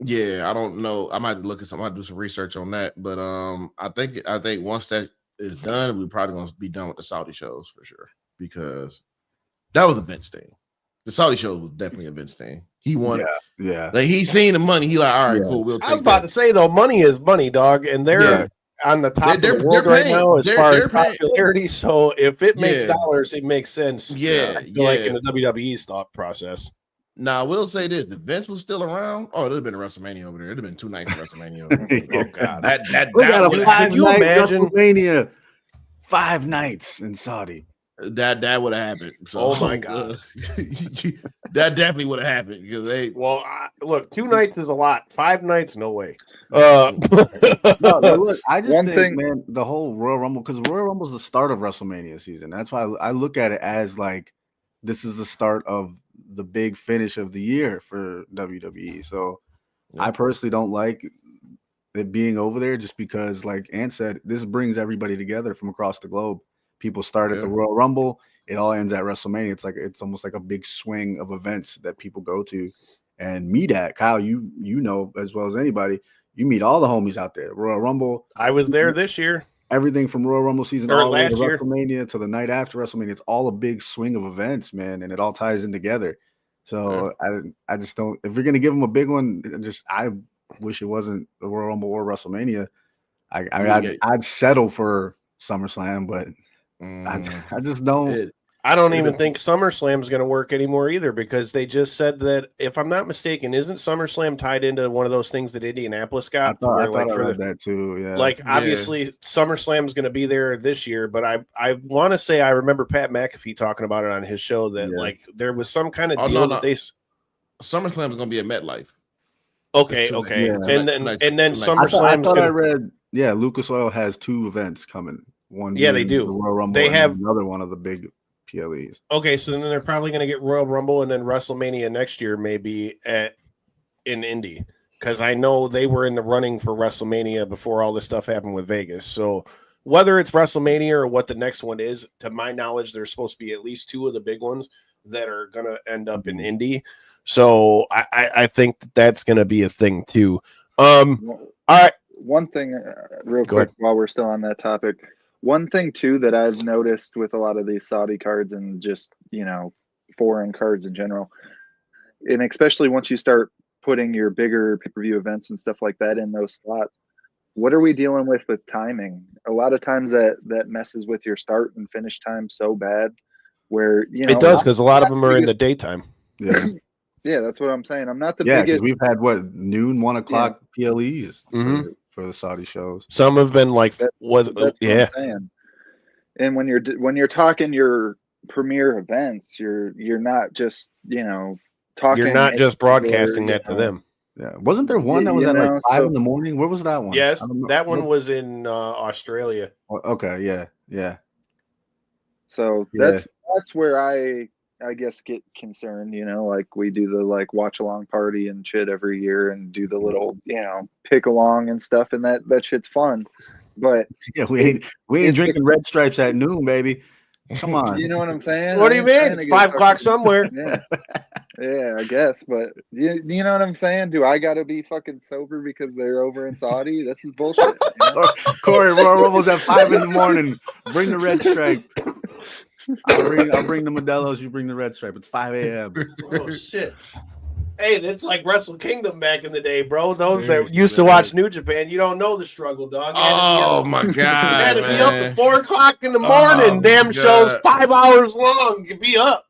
Yeah, I don't know. I might look at something. I might do some research on that. But I think once that is done, we're probably gonna be done with the Saudi shows for sure, because that was a Vince thing. The Saudi shows was definitely a Vince thing. He wanted, yeah. Like, he seen the money. He like, all right, cool. We'll take I was about to say though, money is money, dog, and they're on the top They're- of the world they're right paying. now as far as They're paying. popularity. So if it makes Yeah. dollars, it makes sense. Yeah, I feel like in yeah. the WWE's thought process. Now, I will say this: if Vince was still around, it'd have been a WrestleMania over there. It'd have been 2 nights of WrestleMania over there. Oh God, That We got would a have Could you 5-night imagine? WrestleMania, 5 nights in Saudi. that would have happened. So, Oh my God. that definitely would have happened because they. Well, look, 2 nights is a lot. 5 nights, no way. No, look, I just One think, thing- man, the whole Royal Rumble, because Royal Rumble is the start of WrestleMania season. That's why I look at it as like this is the start of the big finish of the year for WWE. So I personally don't like it being over there just because, like Ant said, this brings everybody together from across the globe. People start at the Royal Rumble, it all ends at WrestleMania. It's almost like a big swing of events that people go to and meet at. Kyle, you know as well as anybody, you meet all the homies out there. Royal Rumble. I was there this year. Everything from Royal Rumble season Or all the way to last year. WrestleMania to the night after WrestleMania. It's all a big swing of events, man, and it all ties in together. So I just don't. If you're gonna give them a big one, I wish it wasn't the Royal Rumble or WrestleMania. I'd settle for SummerSlam, but I just don't. I don't even think SummerSlam is going to work anymore either because they just said that, if I'm not mistaken, isn't SummerSlam tied into one of those things that Indianapolis got? I thought I read that too. Yeah, like obviously SummerSlam is going to be there this year, but I want to say I remember Pat McAfee talking about it on his show that like there was some kind of deal that they. SummerSlam is going to be at MetLife. Okay, Yeah. and then SummerSlam. I thought I read. Yeah, Lucas Oil has 2 events coming. One, yeah, they do. The Royal Rumble. They have another one of the big PLEs. Okay, so then they're probably going to get Royal Rumble and then WrestleMania next year, maybe in Indy, because I know they were in the running for WrestleMania before all this stuff happened with Vegas. So whether it's WrestleMania or what the next one is, to my knowledge, there's supposed to be at least 2 of the big ones that are going to end up in Indy. So I think that's going to be a thing too. All right. One thing, real quick, while we're still on that topic. One thing, too, that I've noticed with a lot of these Saudi cards and just, foreign cards in general, and especially once you start putting your bigger pay-per-view events and stuff like that in those slots, what are we dealing with timing? A lot of times that messes with your start and finish time so bad where, it does, because a lot of them are in the daytime. Yeah. Yeah, that's what I'm saying. I'm not the biggest. We've had noon, 1 o'clock PLEs for the Saudi shows. Some have been like that's what I'm saying. And when you're talking your premier events, you're not just talking. You're not just broadcasting that to them. Yeah, wasn't there one that was at like 5 in the morning? Where was that one? Yes, that one was in Australia. Okay, yeah. So that's where I guess get concerned, like we do the like watch along party and shit every year and do the little, pick along and stuff, and that shit's fun. But yeah, we ain't drinking Red Stripes at noon, baby. Come on. You know what I'm saying? What do you mean? It's 5 o'clock somewhere. Yeah, I guess. But you know what I'm saying? Do I got to be fucking sober because they're over in Saudi? This is bullshit. Corey, Royal Rumble's at 5 in the morning. Bring the Red Stripe. I'll bring the Modelo's. You bring the Red Stripe. It's 5 a.m. Oh shit! Hey, that's like Wrestle Kingdom back in the day, bro. Those that used to watch New Japan, you don't know the struggle, dog. Oh my god! You had to be up at 4 o'clock in the morning. Damn shows 5 hours long. You be up.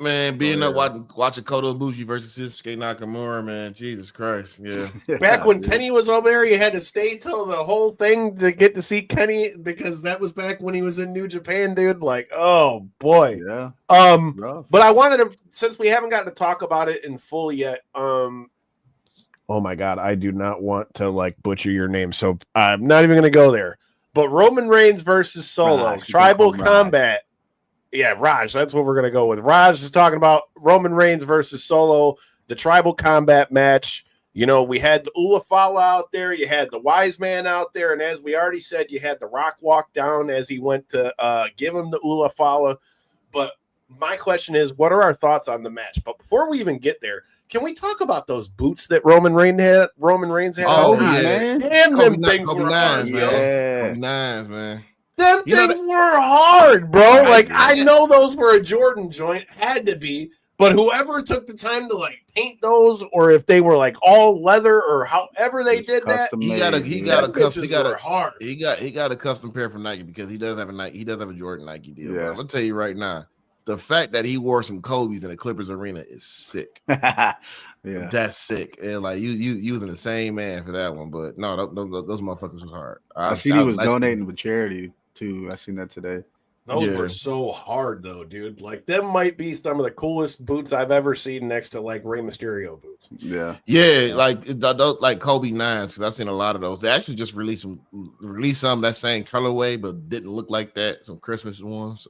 Man, being up watching Kota Ibushi versus Shinsuke Nakamura, man, Jesus Christ, yeah. Back when Kenny was over there, you had to stay till the whole thing to get to see Kenny because that was back when he was in New Japan, dude. Like, oh boy, yeah. But I wanted to, since we haven't gotten to talk about it in full yet. Oh my god, I do not want to like butcher your name, so I'm not even going to go there. But Roman Reigns versus Solo, Tribal Combat. Yeah, Raj, that's what we're going to go with. Raj is talking about Roman Reigns versus Solo, the Tribal Combat match. We had the Ulafala out there. You had the Wise Man out there. And as we already said, you had the Rock walk down as he went to give him the Ulafala. But my question is, what are our thoughts on the match? But before we even get there, can we talk about those boots that Roman Reigns had? Oh, man. Damn, them things were hard, man. Nice, man. Them things were hard, bro. Like, I know those were a Jordan joint. Had to be. But whoever took the time to like paint those, or if they were like all leather, or however they did that, he got a hard. He got a custom pair from Nike because he does have a Nike. He does have a Jordan Nike deal. Yeah. But I'm gonna tell you right now, the fact that he wore some Kobe's in the Clippers arena is sick. Yeah, that's sick. And like you was in the same man for that one. But no, those motherfuckers was hard. I seen he was donating with charity too. I seen that today. Those were so hard though, dude. Like them might be some of the coolest boots I've ever seen next to like Rey Mysterio boots. Yeah, like Kobe 9s, because I've seen a lot of those. They actually just released some that same colorway, but didn't look like that. Some Christmas ones.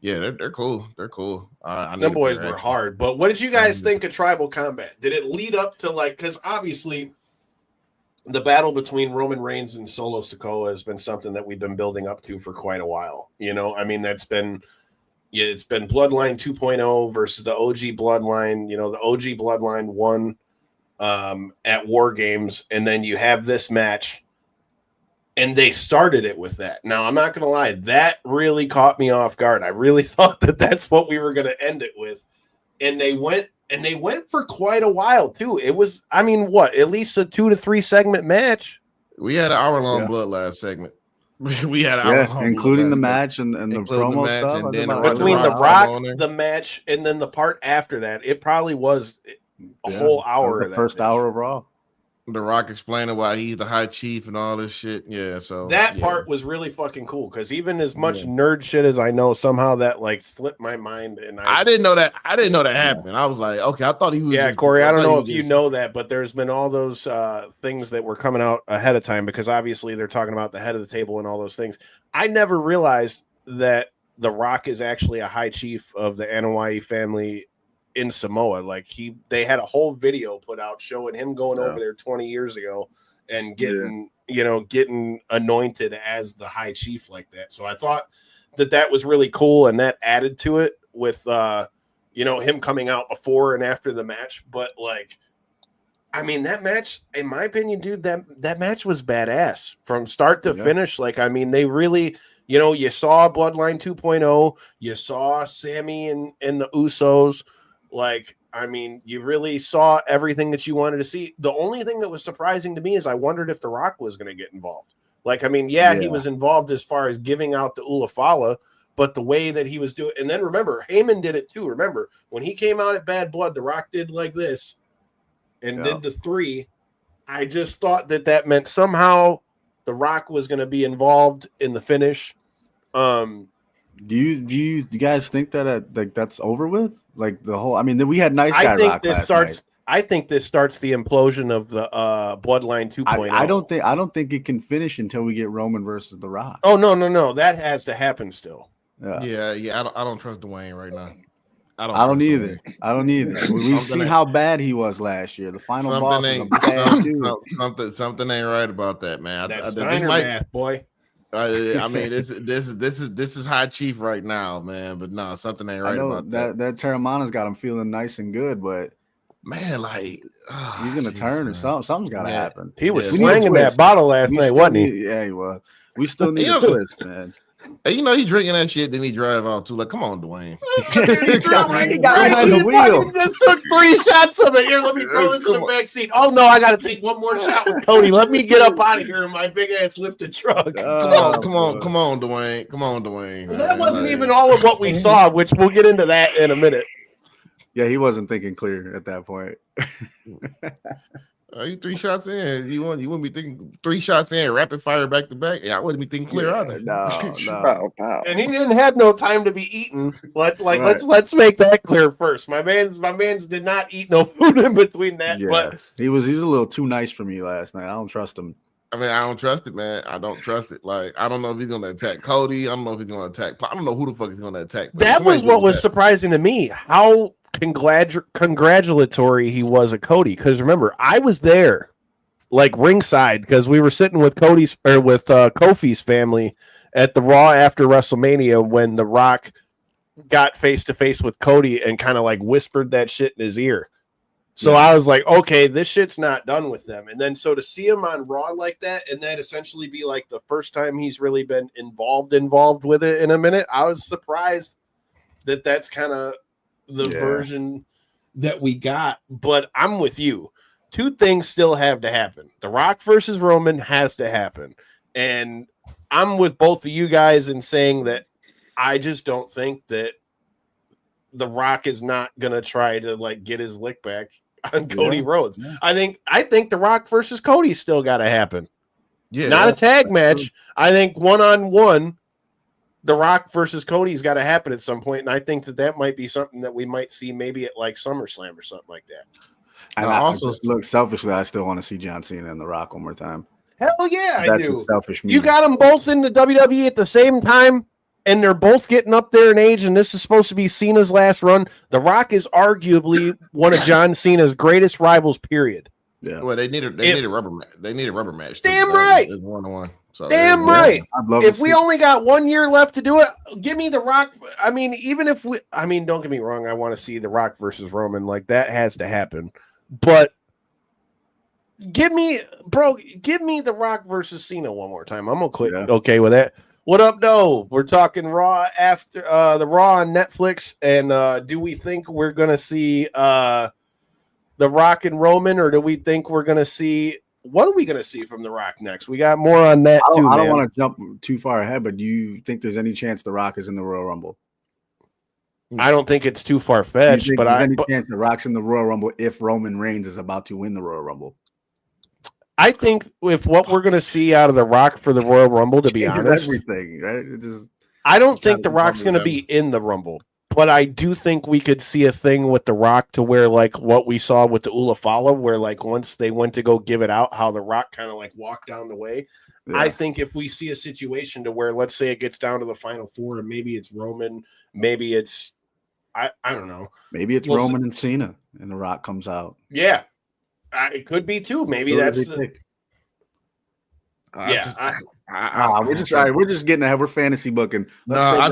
Yeah, they're cool. They're cool. Them boys were hard. But what did you guys think of Tribal Combat? Did it lead up to like, because obviously the battle between Roman Reigns and Solo Sikoa has been something that we've been building up to for quite a while. You know, I mean, it's been Bloodline 2.0 versus the OG Bloodline. You know, the OG Bloodline won at War Games, and then you have this match, and they started it with that. Now, I'm not going to lie, that really caught me off guard. I really thought that that's what we were going to end it with, and they went for quite a while too. It was, I mean, what, at least a 2 to 3 segment match. We had an hour-long Bloodline segment. We had an hour-long, including the match and the promo stuff. And then between the Rock, the match, and then the part after that, it probably was a whole hour. The first hour of Raw. The Rock explaining why he's the high chief and all this shit. Yeah, so that part was really fucking cool because even as much nerd shit as I know, somehow that like flipped my mind, and I didn't know that. I didn't know that happened. I was like, okay, I thought he was. Yeah, Corey, I don't know if you know that, but there's been all those things that were coming out ahead of time because obviously they're talking about the head of the table and all those things. I never realized that The Rock is actually a high chief of the Anoa'i family in Samoa. Like they had a whole video put out showing him going over there 20 years ago and getting anointed as the high chief like that. So I thought that was really cool, and that added to it with him coming out before and after the match. But like, I mean, that match, in my opinion, dude, that match was badass from start to finish. Like, I mean, they really, you saw Bloodline 2.0, you saw Sammy and the Usos. Like, I mean, you really saw everything that you wanted to see. The only thing that was surprising to me is I wondered if The Rock was going to get involved. Like, I mean, he was involved as far as giving out the Ulafala, but the way that he was doing, and then remember, Heyman did it too. Remember, when he came out at Bad Blood, The Rock did like this and did the 3. I just thought that meant somehow The Rock was going to be involved in the finish. Do you guys think that that's over with? Like the whole, I mean, we had Nice Guy Rock last night. I think this starts the implosion of the Bloodline 2.0. I don't think it can finish until we get Roman versus The Rock. Oh no, that has to happen still. Yeah. I don't trust Dwayne right now. I don't either. We've seen how bad he was last year. The final boss was a bad dude. Something ain't right about that, man. That's Steiner math, boy. I mean, this is high chief right now, man. But no, something ain't right about that. That Terramana's got him feeling nice and good, but man, like he's gonna turn or something. Something's got to happen. He was slinging that bottle last night, wasn't he? Yeah, he was. We still need a twist, man. Hey, he drinking that shit, then he drive out too. Like, come on, Dwayne. He got behind the wheel. He just took 3 shots of it. Here, let me throw this in the back seat. Oh no, I got to take one more shot with Cody. Let me get up out of here in my big ass lifted truck. Come on, Dwayne. Come on, Dwayne. That wasn't even all of what we saw, which we'll get into that in a minute. Yeah, he wasn't thinking clear at that point. You 3 shots in. You wouldn't be thinking 3 shots in, rapid fire back to back. Yeah, I wouldn't be thinking clear either. No. And he didn't have no time to be eating. Let's make that clear first. My man's did not eat no food in between that. Yeah. But he's a little too nice for me last night. I don't trust him. I mean, I don't trust it, man. I don't trust it. Like, I don't know if he's gonna attack Cody. I don't know if he's gonna attack. I don't know who the fuck he's gonna attack. That was what was surprising to me. How congratulatory he was at Cody, because remember, I was there like ringside because we were sitting with Kofi's family at the Raw after WrestleMania when The Rock got face to face with Cody and kind of like whispered that shit in his ear. So I was like, okay, this shit's not done with them. And then so to see him on Raw like that, and that essentially be like the first time he's really been involved with it in a minute, I was surprised that that's kind of the version that we got, but I'm with you. Two things still have to happen. The Rock versus Roman has to happen. And I'm with both of you guys in saying that I just don't think that The Rock is not going to try to like get his lick back on Cody Rhodes. Yeah. I think The Rock versus Cody still got to happen. Yeah, not a tag match. True. I think one-on-one, The Rock versus Cody's got to happen at some point, and I think that might be something that we might see maybe at like SummerSlam or something like that. And I also look selfishly, I still want to see John Cena and The Rock one more time. Hell yeah, That's I do. Selfish you got them both in the WWE at the same time, and they're both getting up there in age, and this is supposed to be Cena's last run. The Rock is arguably one of John Cena's greatest rivals, period. Yeah. Well, they need a rubber match. They need a rubber match. Damn right. It's 1-on-1. So damn right. If we only got 1 year left to do it, give me The Rock. I mean, don't get me wrong. I want to see The Rock versus Roman. Like, that has to happen. But give me The Rock versus Cena one more time. I'm okay with that. What up, though? We're talking Raw after the Raw on Netflix, and do we think we're gonna see The Rock and Roman, or do we think we're gonna see what are we gonna see from The Rock next? We got more on that too. I don't want to jump too far ahead, but do you think there's any chance The Rock is in the Royal Rumble? I don't think it's too far fetched, but there's any chance The Rock's in the Royal Rumble if Roman Reigns is about to win the Royal Rumble? I think if what we're going to see out of The Rock for the Royal Rumble, to be honest, everything, right? I don't think The Rock's going to be in the Rumble, but I do think we could see a thing with The Rock to where, like what we saw with the Ulafala, where like once they went to go give it out, how The Rock kind of like walked down the way. Yeah. I think if we see a situation to where, let's say it gets down to the final four, and maybe it's Roman, maybe it's I don't know, maybe it's Roman and Cena, and The Rock comes out. Yeah. It could be too. Maybe that's the. We're just getting ahead. We're fantasy booking. I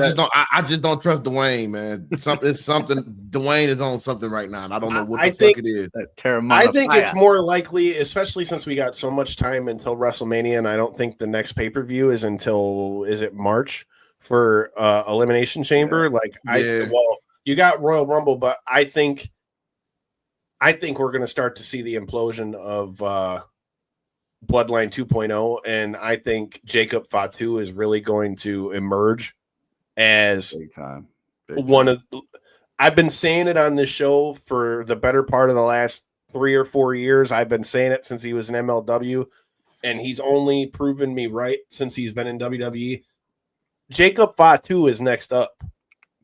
just don't trust Dwayne, man. Dwayne is on something right now, and I don't know what fuck it is. I think it's more likely, especially since we got so much time until WrestleMania, and I don't think the next pay-per-view is until March for Elimination Chamber. You got Royal Rumble, but I think we're going to start to see the implosion of Bloodline 2.0, and I think Jacob Fatu is really going to emerge as big time. One of. I've been saying it on this show for the better part of the last 3 or 4 years. I've been saying it since he was in MLW, and he's only proven me right since he's been in WWE. Jacob Fatu is next up.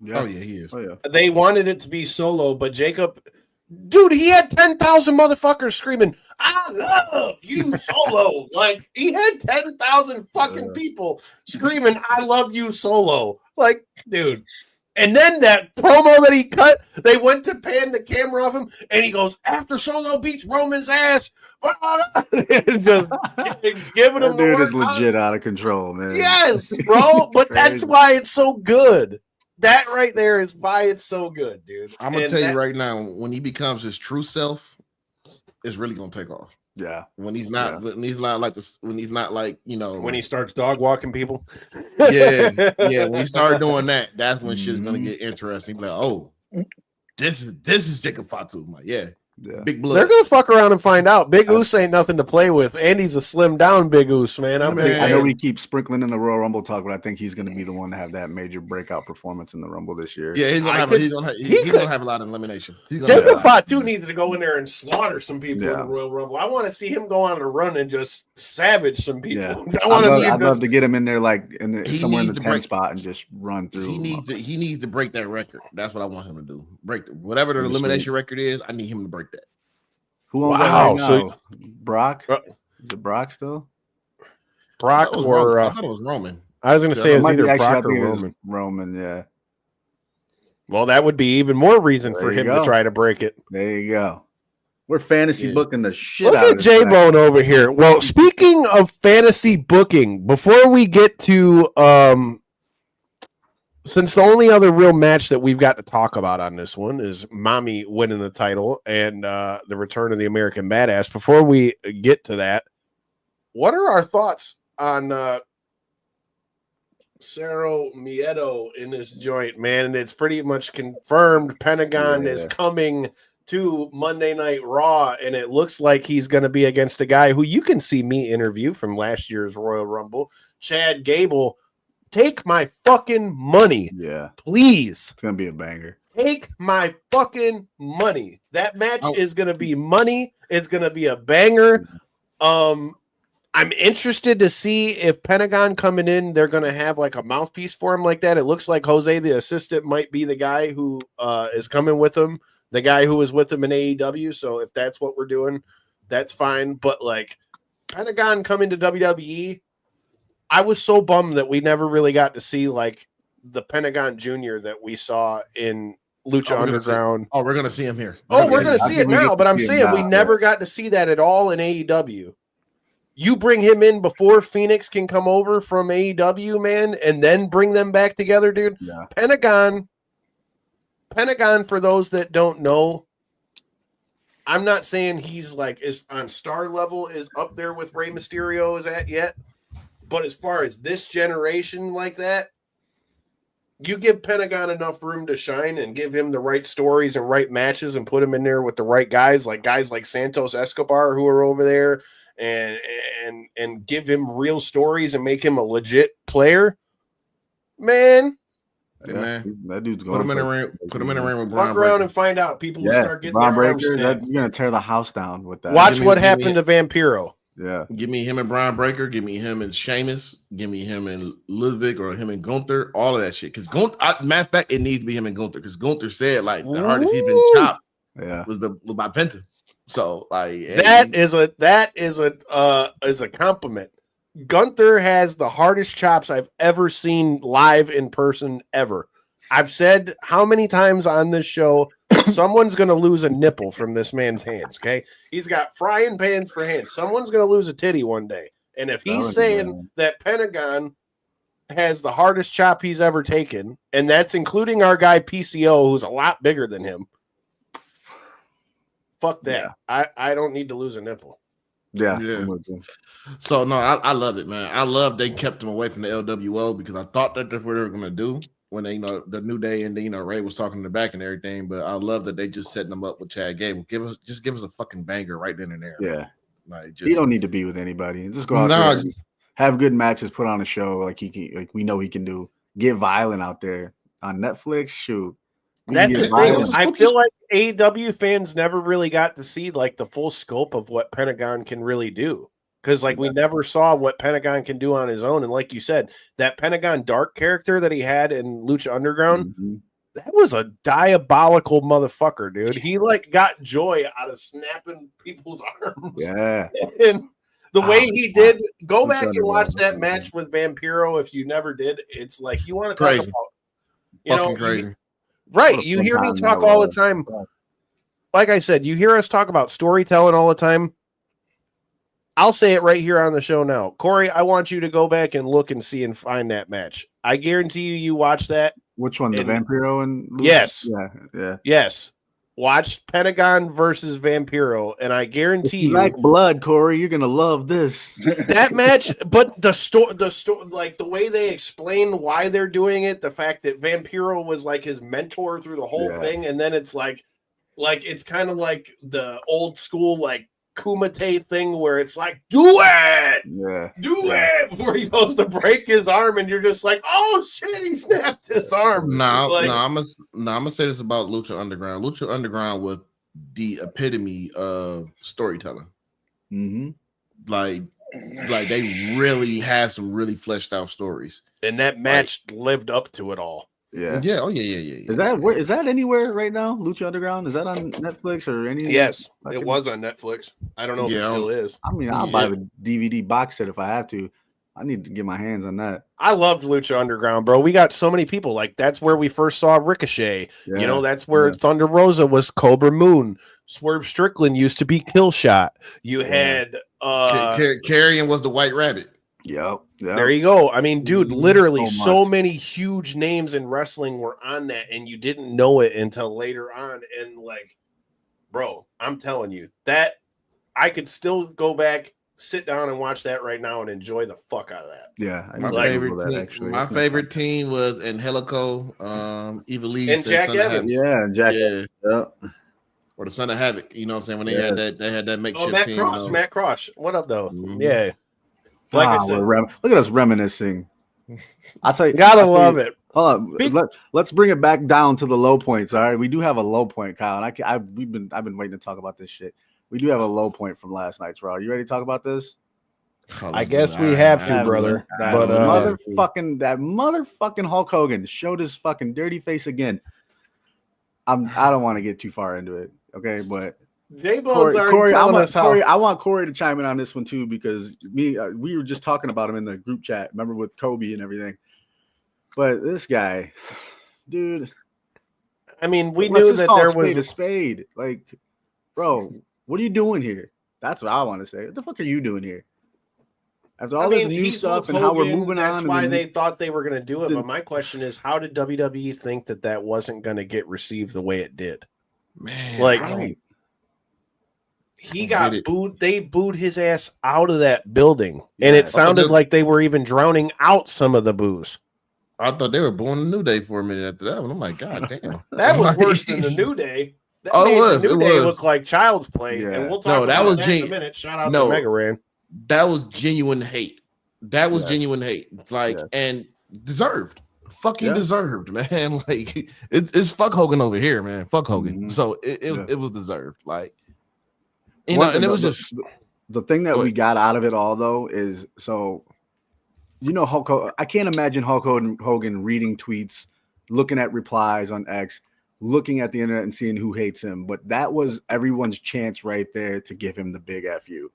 Yeah. Oh yeah, he is. Oh yeah. They wanted it to be Solo, but Jacob. Dude, he had 10,000 motherfuckers screaming, "I love you, Solo!" Like, he had 10,000 fucking people screaming, "I love you, Solo!" Like, dude. And then that promo that he cut, they went to pan the camera of him, and he goes, "After Solo beats Roman's ass," and just giving him the dude is legit out of control, man. Yes, bro. But that's why it's so good. That right there is why it's so good, dude. I'm gonna tell you right now, when he becomes his true self, it's really gonna take off. Yeah. When he's not like when he starts dog walking people. Yeah. When he started doing that, that's when shit's gonna get interesting. Like, oh, this is Jacob Fatu. I'm like, yeah. Big blood. They're gonna fuck around and find out. Big Oos ain't nothing to play with. Andy's a slim down Big Oos, man. I know we keep sprinkling in the Royal Rumble talk, but I think he's gonna be the one to have that major breakout performance in the Rumble this year. Yeah, he's gonna have a lot of elimination. Jacob Fatu needs to go in there and slaughter some people in the Royal Rumble. I want to see him go on a run and just savage some people. Yeah. I'd love to get him in there like somewhere in the 10 spot and just run through. He needs to break that record. That's what I want him to do. Whatever the elimination record is, I need him to break that. Who owns that right now? So Brock? Is it Brock still? Brock or I thought it was Roman. I was going to say it's either Brock or Roman. Roman, yeah. Well, that would be even more reason for him to try to break it. There you go. We're fantasy booking the shit out of this. Look at J-Bone over here. Well, speaking of fantasy booking, before we get to since the only other real match that we've got to talk about on this one is Mommy winning the title and the return of the American Badass. Before we get to that, what are our thoughts on Cero Miedo in this joint, man, and it's pretty much confirmed Pentagon is coming to Monday Night Raw, and it looks like he's going to be against a guy who you can see me interview from last year's Royal Rumble, Chad Gable. Take my fucking money. Yeah. Please. It's going to be a banger. Take my fucking money. That match is going to be money. It's going to be a banger. I'm interested to see if Pentagon coming in, they're going to have like a mouthpiece for him like that. It looks like Jose, the assistant, might be the guy who is coming with him, the guy who was with him in AEW. So if that's what we're doing, that's fine. But like Pentagon coming to WWE, I was so bummed that we never really got to see like the Pentagon Jr. that we saw in Lucha Underground. We're going to see him here. We're going to see it now, but I'm saying we never got to see that at all in AEW. You bring him in before Phoenix can come over from AEW, man, and then bring them back together, dude. Yeah. Pentagon, for those that don't know, I'm not saying he's like is on star level, is up there with Rey Mysterio is at yet. But as far as this generation like that, you give Pentagon enough room to shine and give him the right stories and right matches and put him in there with the right guys like Santos Escobar who are over there. And give him real stories and make him a legit player, man. Hey, man, that dude's going. Put him in the ring. Put him in the ring with Braun Fuck around Breaker. and find out. People will start getting Braun their arms Breaker. snapped. You're gonna tear the house down with that. Watch what happened to Vampiro. Yeah, give me him and Braun Breaker. Give me him and Sheamus. Give me him and Ludwig or him and Gunther. All of that shit. Because matter of fact, it needs to be him and Gunther. Because Gunther said like the hardest he's been chopped was by Penta. So like that is a compliment. Gunther has the hardest chops I've ever seen live in person ever. I've said how many times on this show, someone's going to lose a nipple from this man's hands. Okay, he's got frying pans for hands. Someone's going to lose a titty one day, and if he's saying that Pentagon has the hardest chop he's ever taken, and that's including our guy PCO, who's a lot bigger than him. Fuck that. Yeah. I don't need to lose a nipple. Yeah. So no, I love it, man. I love they kept him away from the LWO because I thought that that's what they were gonna do when they, the New Day and Ray was talking in the back and everything. But I love that they just setting them up with Chad Gable. Give us a fucking banger right then and there. Yeah. Like he don't need to be with anybody. Just go out there and have good matches, put on a show like he can, like we know he can do. Get violent out there on Netflix. Shoot. That's the thing. I feel like AEW fans never really got to see like the full scope of what Pentagon can really do. Because like we never saw what Pentagon can do on his own. And like you said, that Pentagon Dark character that he had in Lucha Underground, that was a diabolical motherfucker, dude. He like got joy out of snapping people's arms. Yeah. And the way he did, go back and watch that match with Vampiro if you never did. It's like you want to talk about, crazy. Right. You hear me talk all the time. Like I said, you hear us talk about storytelling all the time. I'll say it right here on the show now. Corey, I want you to go back and look and see and find that match. I guarantee you watch that. Which one? The Vampiro and Lucha? Yes. Yeah. Yes. Watch Pentagon versus Vampiro, and I guarantee you, like blood, Corey, you're gonna love this. That match. But the story, like the way they explain why they're doing it, the fact that Vampiro was like his mentor through the whole thing, and then it's like it's kind of like the old school like Kumite thing where it's like do it before he goes to break his arm, and you're just like, oh shit, he snapped his arm. I'm gonna say this about Lucha Underground. Lucha Underground was the epitome of storytelling. Like they really had some really fleshed out stories, and that match lived up to it all. Yeah. Oh yeah. Is that anywhere right now? Lucha Underground? Is that on Netflix or anything? Yes, it was on Netflix. I don't know if it still is. I mean, I'll buy the DVD box set if I have to. I need to get my hands on that. I loved Lucha Underground, bro. We got so many people. Like that's where we first saw Ricochet. Yeah. That's where Thunder Rosa was Cobra Moon. Swerve Strickland used to be Killshot. You had Carrion was the White Rabbit. Yep. There you go. I mean, dude, literally so many huge names in wrestling were on that, and you didn't know it until later on. And like, bro, I'm telling you that I could still go back sit down and watch that right now and enjoy the fuck out of that. Yeah, I My like favorite that, team. actually. My favorite team was Angelico, Evil Lee, And Jack Evans. Yeah, Jack. Yeah. Yeah. Or the Son of Havoc. You know what I'm saying? When they Yeah. had that makeshift Oh, Matt team. Cross. Matt Cross. What up, though? Mhm. Yeah. Like I said, Look at us reminiscing. I'll tell you, gotta love it. Hold on. Let's bring it back down to the low points. All right, we do have a low point, Kyle, and I've been waiting to talk about this shit. We do have a low point from last night's Raw. You ready to talk about this? I guess we have to, brother. But that motherfucking Hulk Hogan showed his fucking dirty face again. I don't want to get too far into it, okay? But J-Bone's already telling us how. I want Corey to chime in on this one too, because we were just talking about him in the group chat. Remember with Kobe and everything. But this guy, dude. I mean, we knew that there was a spade. Like, bro, what are you doing here? That's what I want to say. What the fuck are you doing here? After all this new stuff and how we're moving on. That's why they thought they were going to do it. But my question is, how did WWE think that wasn't going to get received the way it did? Man, like, he got booed. They booed his ass out of that building. And it sounded like they were even drowning out some of the boos. I thought they were born a New Day for a minute after that one. I'm like, God damn. That was worse than the New Day. That made the New Day look like child's play. Yeah. And we'll talk about that in a minute. Shout out to Mega Ran. That was genuine hate. That was genuine hate. Like, and deserved. Fucking deserved, man. Like, it's fuck Hogan over here, man. Fuck Hogan. Mm-hmm. So it was deserved. Like, you know, and it was just the thing that we got out of it all though is Hulk Hogan, I can't imagine Hulk Hogan reading tweets, looking at replies on X, looking at the internet and seeing who hates him. But that was everyone's chance right there to give him the big FU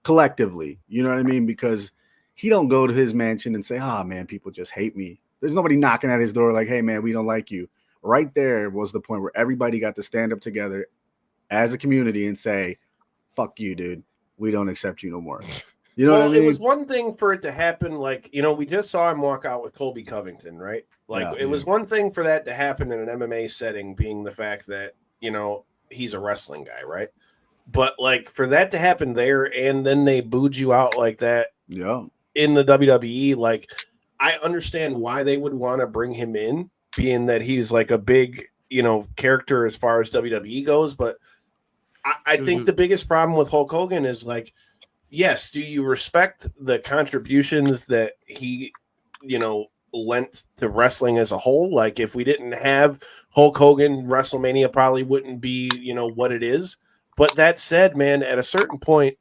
collectively. You know what I mean? Because he don't go to his mansion and say, "Oh man, people just hate me." There's nobody knocking at his door like, "Hey man, we don't like you." Right there was the point where everybody got to stand up together as a community and say, "Fuck you, dude. We don't accept you no more." You know what I mean? It was one thing for it to happen, like, we just saw him walk out with Colby Covington, right? Like, it was one thing for that to happen in an MMA setting, being the fact that, he's a wrestling guy, right? But, like, for that to happen there, and then they booed you out like that in the WWE, like, I understand why they would want to bring him in, being that he's, like, a big, character as far as WWE goes, but I think the biggest problem with Hulk Hogan is, like, yes, do you respect the contributions that he, lent to wrestling as a whole? Like, if we didn't have Hulk Hogan, WrestleMania probably wouldn't be, what it is. But that said, man, at a certain point,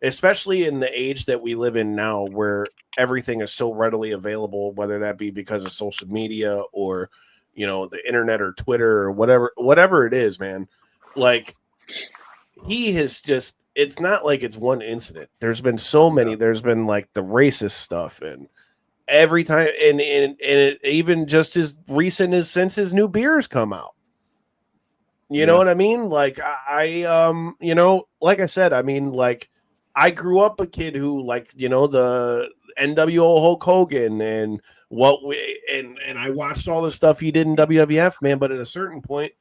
especially in the age that we live in now, where everything is so readily available, whether that be because of social media or, the internet or Twitter or whatever it is, man, like, he has just, it's not like it's one incident. There's been so many. There's been like the racist stuff, and every time, and it, even just as recent as since his new beers come out. You know what I mean? Like I like I said, I mean, like, I grew up a kid who, like, the NWO Hulk Hogan and and I watched all the stuff he did in WWF, man. But at a certain point,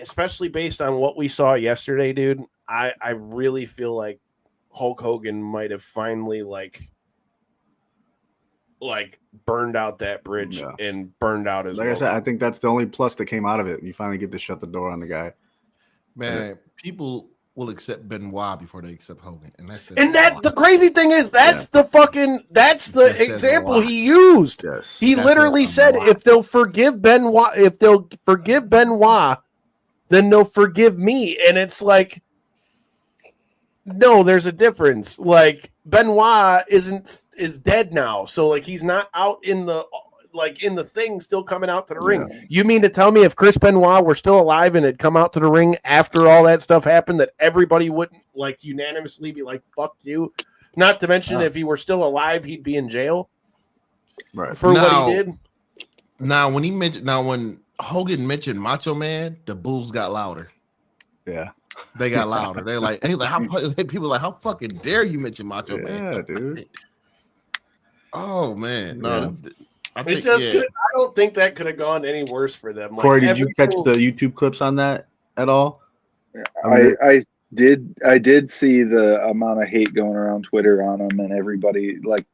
especially based on what we saw yesterday, dude, I really feel like Hulk Hogan might have finally like burned out that bridge and burned out his. Like I said, I think that's the only plus that came out of it. You finally get to shut the door on the guy. Man, people will accept Benoit before they accept Hogan, and the crazy thing is that's the example he used. Yes. He literally said, if they'll forgive Benoit, then they'll forgive me. And it's like, no, there's a difference. Like, Benoit is dead now, so like he's not out in the thing, still coming out to the ring. You mean to tell me if Chris Benoit were still alive and had come out to the ring after all that stuff happened, that everybody wouldn't like unanimously be like, "Fuck you"? Not to mention, if he were still alive, he'd be in jail for what he did. When Hogan mentioned Macho Man, the boos got louder. Yeah, they got louder. They're like, people like, how fucking dare you mention Macho Man? Yeah, dude. Oh man, no. I don't think that could have gone any worse for them. Corey, did you catch the YouTube clips on that at all? I did see the amount of hate going around Twitter on him, and everybody like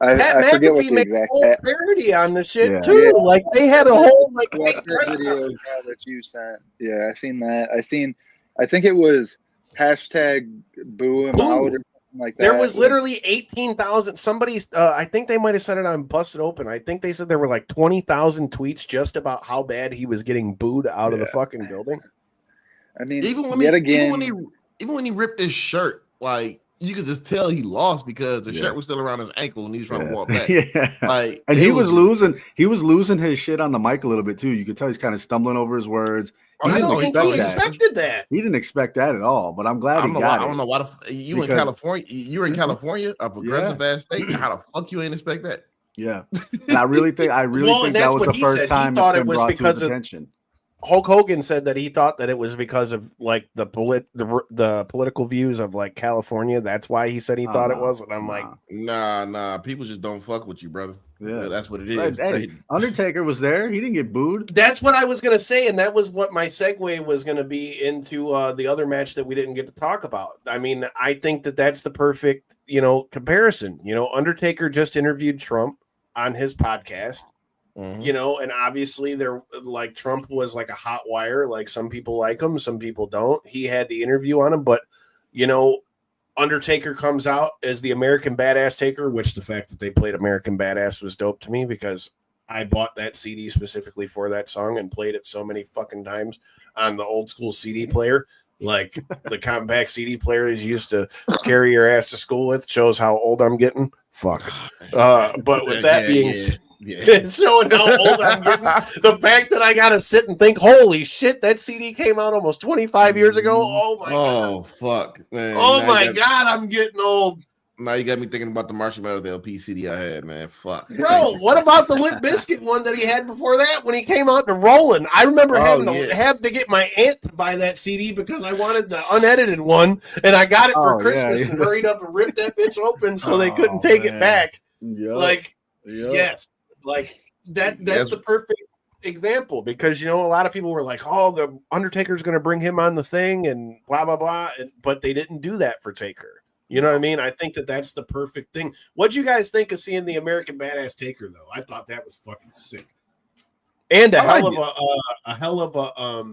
Pat I forget what McAfee the made a exact whole parody on the shit Yeah. too. Yeah. Like they had a whole like watched that video that you sent. Yeah, I seen that. I think it was hashtag boo him Boo. out or something like that. There was literally 18,000. Somebody, I think they might have said it on Busted Open. I think they said there were like 20,000 tweets just about how bad he was getting booed out of the fucking building. I mean, even when he ripped his shirt, like you could just tell he lost because the shirt was still around his ankle and he's trying to walk back. Like, and he was losing his shit on the mic a little bit too. You could tell he's kind of stumbling over his words. I don't think he expected that. He didn't expect that at all. But I'm glad he got it. I don't know why you in California. You're in California, a progressive ass state. How the fuck you ain't expect that? Yeah, and I really think that was the first time he thought it was brought because to his of attention. Hulk Hogan said that he thought that it was because of like the political views of like California. That's why he said he thought it was. And I'm like, nah. People just don't fuck with you, brother. Yeah, that's what it is. Hey, Undertaker was there. He didn't get booed. That's what I was gonna say, and that was what my segue was gonna be into the other match that we didn't get to talk about. I mean, I think that that's the perfect comparison. Undertaker just interviewed Trump on his podcast. And obviously Trump was like a hot wire. Like some people like him, some people don't. He had the interview on him, but Undertaker comes out as the American Badass Taker, which the fact that they played American Badass was dope to me because I bought that CD specifically for that song and played it so many fucking times on the old school CD player. Like the compact CD player is used to carry your ass to school with. Shows how old I'm getting. Fuck. But with that being said, it's showing how old I'm getting. The fact that I gotta sit and think, holy shit, that CD came out almost 25 years ago. Oh my god. Oh fuck, man. Oh my god, I'm getting old. Now you got me thinking about the Marshmallow LP CD I had, man. Fuck. Bro, what about the Limp Bizkit one that he had before that when he came out to Rollin'? I remember having to get my aunt to buy that CD because I wanted the unedited one, and I got it for Christmas and hurried up and ripped that bitch open so they couldn't take it back. Yes. Like that's the perfect example because a lot of people were like, oh, the Undertaker's gonna bring him on the thing and blah blah blah, but they didn't do that for Taker. You know what I mean? I think that that's the perfect thing. What'd you guys think of seeing the American Badass Taker though? I thought that was fucking sick. And a hell of a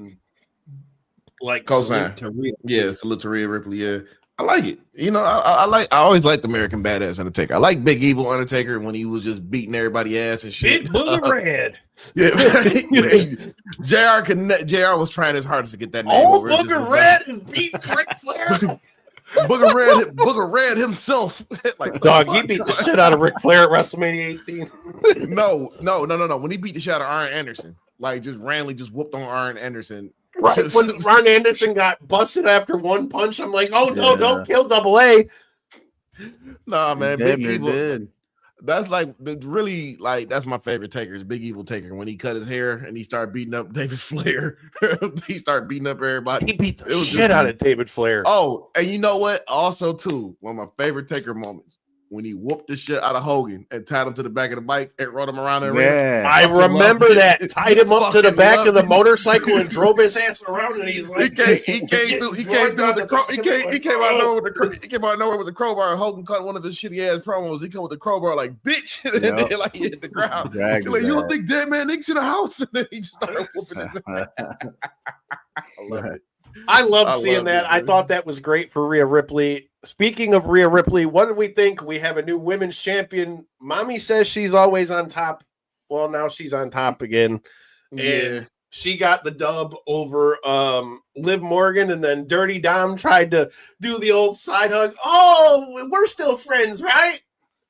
salute to Rhea. Yeah, salute to Rhea Ripley. Yeah. I like it. I always liked the American Badass Undertaker. I like Big Evil Undertaker when he was just beating everybody ass and shit. Big Booger Red. Yeah. JR was trying his hardest to get that name over. Booger Red and beat Ric Flair. Booger Red himself. Dog, he beat the shit out of Ric Flair at WrestleMania 18. No. When he beat the shit out of Arn Anderson, just randomly just whooped on Arn Anderson. Right when Arn Anderson got busted after one punch, I'm like, oh no, don't kill Double A. Nah, man, Big Evil. That's really that's my favorite Taker is Big Evil Taker when he cut his hair and he started beating up David Flair. He started beating up everybody. He beat the shit out of David Flair. Oh, and you know what? Also, too, one of my favorite Taker moments when he whooped the shit out of Hogan and tied him to the back of the bike and rode him around there. Yeah. I remember that. Tied him up to the back of the motorcycle and drove his ass around, and he's like, he came out of nowhere with the crowbar. And Hogan cut one of his shitty ass promos. He come with the crowbar like bitch, and then he hit the ground. He's like, you don't think dead man Nick's in the house? And then he just started whooping his ass. I love it. I love seeing that. I thought that was great for Rhea Ripley. Speaking of Rhea Ripley, what did we think? We have a new women's champion. Mommy says she's always on top. Well, now she's on top again. And she got the dub over Liv Morgan, and then Dirty Dom tried to do the old side hug. Oh, we're still friends, right?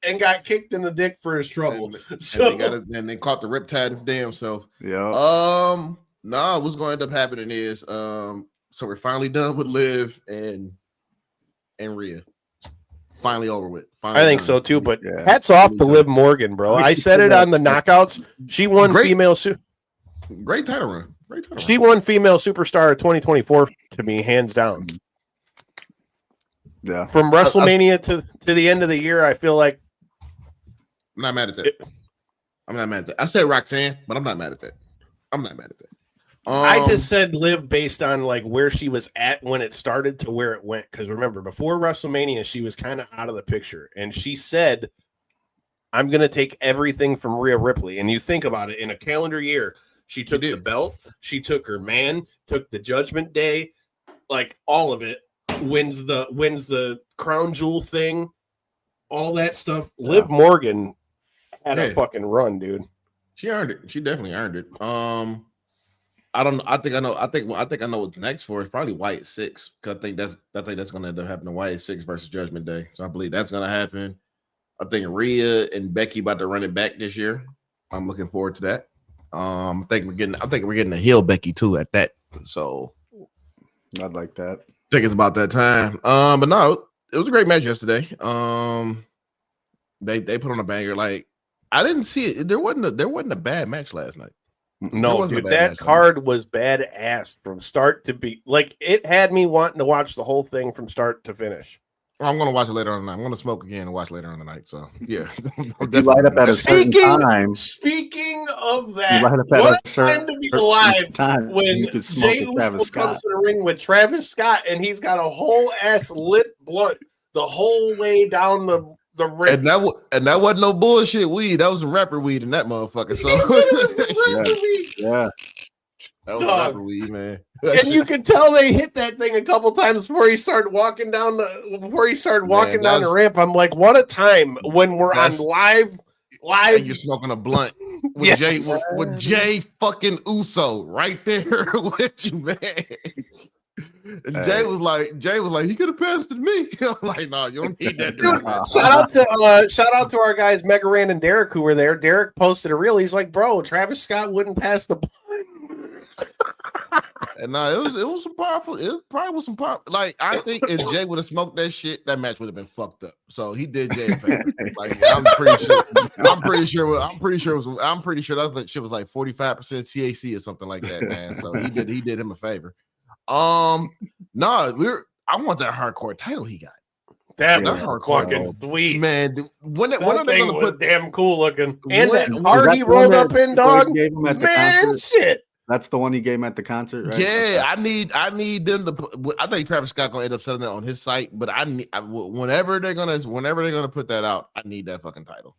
And got kicked in the dick for his trouble. And they caught the riptide his damn self. Yeah. What's going to end up happening is so we're finally done with Liv and Rhea. Finally over with. I think so too, but hats off to Liv Morgan, bro. I said it on the knockouts. She won Great title run. She won female superstar of 2024 to me, hands down. Yeah. From WrestleMania to the end of the year, I feel like I'm not mad at that. I'm not mad at that. I said Roxanne, but I'm not mad at that. I just said Liv based on like where she was at when it started to where it went. Because remember, before WrestleMania, she was kind of out of the picture, and she said, "I'm going to take everything from Rhea Ripley." And you think about it, in a calendar year, she took the belt, she took her man, took the Judgment Day, like all of it. Wins the crown jewel thing, all that stuff. Liv Morgan had a fucking run, dude. She earned it. She definitely earned it. I don't know. I think I know what's next for. It's probably Wyatt 6. Because I think that's gonna end up happening. Wyatt 6 versus Judgment Day. So I believe that's gonna happen. I think Rhea and Becky about to run it back this year. I'm looking forward to that. I think we're getting a heel Becky too at that. So I'd like that. I think it's about that time. But no, it was a great match yesterday. They put on a banger. Like I didn't see it. There wasn't a bad match last night. No, dude, that card was badass from start to be. Like it had me wanting to watch the whole thing from start to finish. I'm gonna watch it later on tonight. I'm gonna smoke again and watch later on tonight. So yeah, you light up at a certain time. Speaking of that, you light up what at a certain time to be alive time when Jay Uso comes to the ring with Travis Scott and he's got a whole ass lit blunt the whole way down the ring. And that wasn't no bullshit weed. That was some rapper weed in that motherfucker. So yeah. That was rapper weed, man. And you could tell they hit that thing a couple times before he started walking down the ramp. I'm like, what a time when we're on live. And you're smoking a blunt with Jay fucking Uso right there with you, man. And Jay was like, he could have passed it to me. I'm like, no, you don't need that. Dude, shout out to our guys Mega Ran and Derek who were there. Derek posted a reel. He's like, bro, Travis Scott wouldn't pass the blunt. And no, it was some powerful. It probably was some powerful. Like I think if Jay would have smoked that shit, that match would have been fucked up. So he did Jay a favor. Like I'm pretty sure that shit was like 45% THC or something like that, man. So he did him a favor. I want that hardcore title he got. That's fucking sweet, man. When are they gonna put damn cool looking? And that card he rolled up in, dog. Man, shit. That's the one he gave him at the concert, right? Yeah, okay. I need them to. I think Travis Scott gonna end up selling that on his site, but whenever they're gonna put that out, I need that fucking title.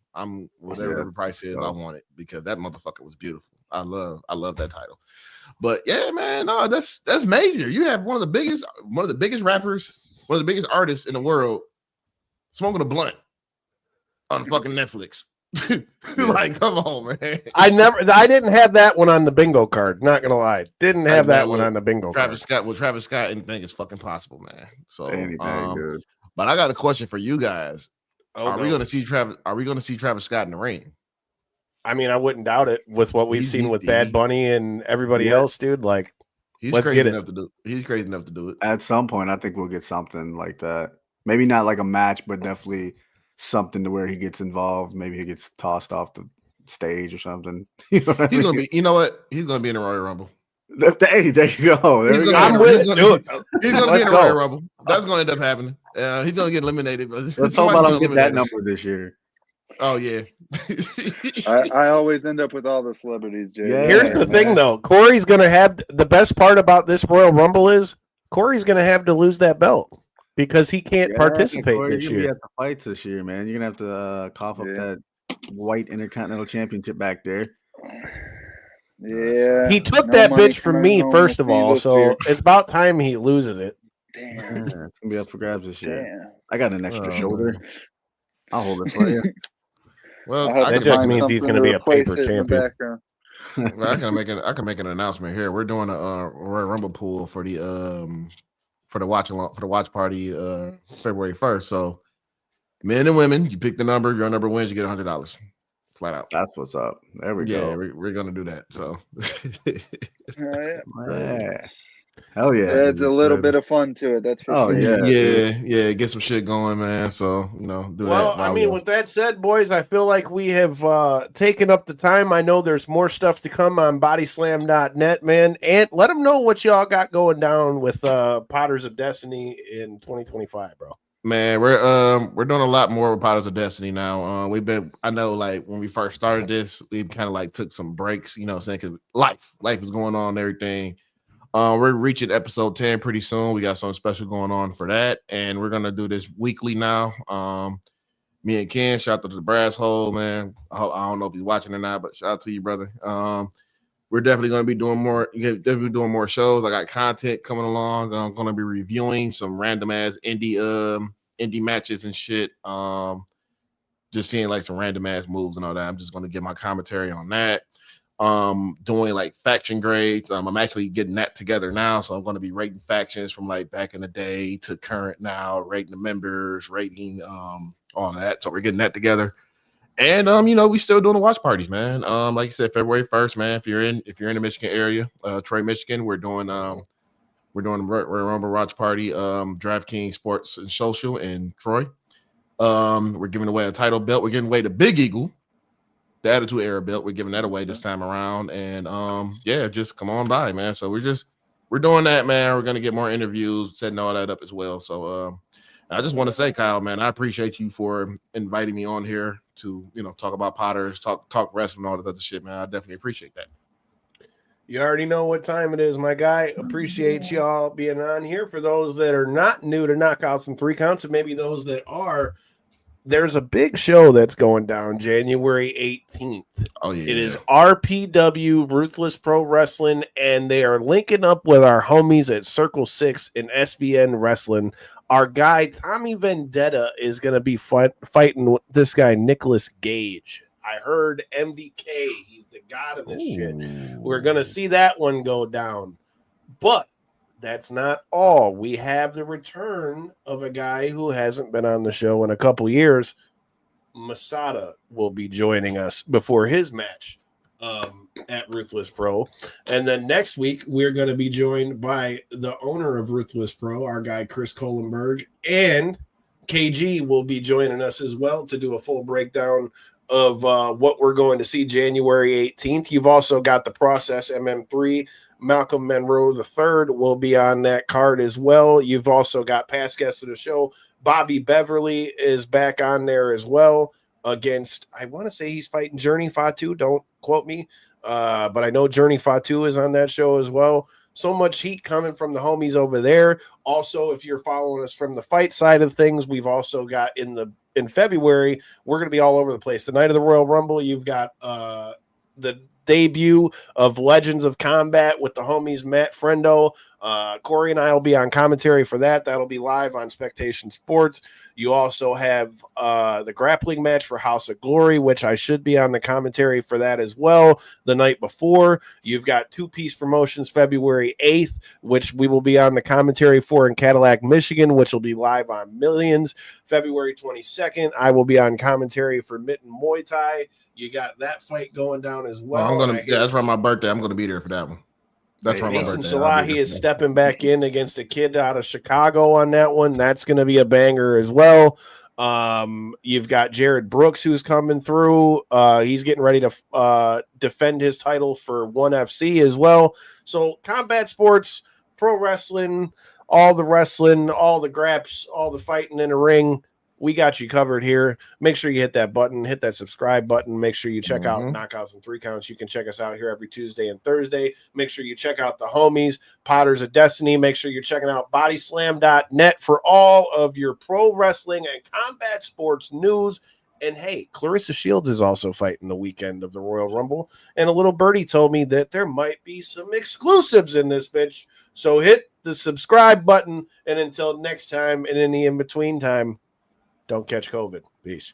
Whatever the price is, I want it because that motherfucker was beautiful. I love that title. But yeah, man, no, that's major. You have one of the biggest rappers, one of the biggest artists in the world, smoking a blunt on fucking Netflix. Like, come on, man. I didn't have that one on the bingo card. Not gonna lie, didn't have that one on the bingo card. Travis Scott, anything is fucking possible, man. So anything good. But I got a question for you guys. Are we gonna see Travis Scott in the ring? I mean, I wouldn't doubt it with what we've seen with Bad Bunny and everybody else, dude. Like, he's crazy enough to do it. At some point, I think we'll get something like that. Maybe not like a match, but definitely something to where he gets involved. Maybe he gets tossed off the stage or something. He's gonna be in the Royal Rumble. Hey, there you go. He's gonna be in the Royal Rumble. That's gonna end up happening. He's gonna get eliminated. Let's hope I don't get that number this year. Oh yeah. I always end up with all the celebrities, Jay. Yeah, here's the thing though. Corey's gonna have the best part about this Royal Rumble is Corey's gonna have to lose that belt. Because he can't participate Corey, this year. You have to fight this year, man. You're gonna have to cough up that white Intercontinental Championship back there. Yeah, he took that bitch from me first of all, so it's about time he loses it. Damn, it's gonna be up for grabs this year. Damn. I got an extra shoulder. I'll hold it for you. Well, that just means he's gonna be a paper champion. Well, I can make an announcement here. We're doing a Royal Rumble pool for the watch party February 1st. So men and women, you pick the number, your number wins, you get $100 flat out. That's what's up. There we go. Yeah, we're gonna do that. So yeah. Hell yeah. Adds a little bit of fun to it. That's for sure. Yeah. Get some shit going, man. So do that. Well, I mean, with that said, boys, I feel like we have taken up the time. I know there's more stuff to come on bodyslam.net, man. And let them know what y'all got going down with Potters of Destiny in 2025, bro. Man, we're doing a lot more with Potters of Destiny now. I know like when we first started this, we kind of like took some breaks, you know, saying because life is going on and everything. We're reaching episode 10 pretty soon. We got something special going on for that, and we're gonna do this weekly now. Me and Ken, shout out to the Brass Hole, man. I don't know if he's watching or not, but shout out to you, brother. We're definitely going to be doing more. Definitely doing more shows. I got content coming along. I'm going to be reviewing some random ass indie matches and shit. Just seeing like some random ass moves and all that. I'm just going to give my commentary on that. Doing like faction grades. I'm actually getting that together now, so I'm going to be rating factions from like back in the day to current now, rating the members, rating all that. So we're getting that together. And you know, we still doing the watch parties, man. Like I said, February 1st, man. If you're in the Michigan area, Troy, Michigan, we're doing Royal Rumble watch party, DraftKings Sports and Social in Troy. We're giving away a title belt. We're giving away the Big Eagle, the Attitude Era belt. We're giving that away this time around. And yeah, just come on by, man. So we're doing that, man. We're gonna get more interviews, setting all that up as well. So I just want to say, Kyle, man, I appreciate you for inviting me on here to, you know, talk about Potters, talk wrestling, all that other shit, man. I definitely appreciate that. You already know what time it is, my guy. Appreciate y'all being on here. For those that are not new to Knockouts and Three Counts, and maybe those that are, there's a big show that's going down January 18th. Oh, yeah. It is RPW, Ruthless Pro Wrestling, and they are linking up with our homies at Circle 6 and SVN Wrestling. Our guy, Tommy Vendetta, is going to be fighting this guy, Nicholas Gage. I heard MDK. He's the god of this shit. We're going to see that one go down. But that's not all. We have the return of a guy who hasn't been on the show in a couple years. Masada will be joining us before his match at Ruthless Pro. And then next week, we're going to be joined by the owner of Ruthless Pro, our guy, Chris Kohlenberg, and KG will be joining us as well to do a full breakdown of what we're going to see January 18th. You've also got the Process MM3. Malcolm Monroe III will be on that card as well. You've also got past guests of the show. Bobby Beverly is back on there as well against, I want to say he's fighting Journey Fatu. Don't quote me. But I know Journey Fatu is on that show as well. So much heat coming from the homies over there. Also, if you're following us from the fight side of things, we've also got in February, we're going to be all over the place. The night of the Royal Rumble, you've got the debut of Legends of Combat with the homies Matt Friendo. Corey and I will be on commentary for that. That'll be live on Spectation Sports. You also have the grappling match for House of Glory, which I should be on the commentary for that as well the night before. You've got Two Piece Promotions February 8th, which we will be on the commentary for in Cadillac, Michigan, which will be live on Millions. February 22nd, I will be on commentary for Mitten Muay Thai. You got that fight going down as well. That's around my birthday. I'm gonna be there for that one. That's right. Mason Salahi is stepping back in against a kid out of Chicago on that one. That's going to be a banger as well. You've got Jared Brooks who's coming through. He's getting ready to defend his title for ONE FC as well. So combat sports, pro wrestling, all the graps, all the fighting in the ring. We got you covered here. Make sure you hit that button, hit that subscribe button. Make sure you check out Knockouts and Three Counts. You can check us out here every Tuesday and Thursday. Make sure you check out the homies, Potters of Destiny. Make sure you're checking out bodyslam.net for all of your pro wrestling and combat sports news. And hey, Clarissa Shields is also fighting the weekend of the Royal Rumble. And a little birdie told me that there might be some exclusives in this bitch. So hit the subscribe button. And until next time and in the in-between time, don't catch COVID. Peace.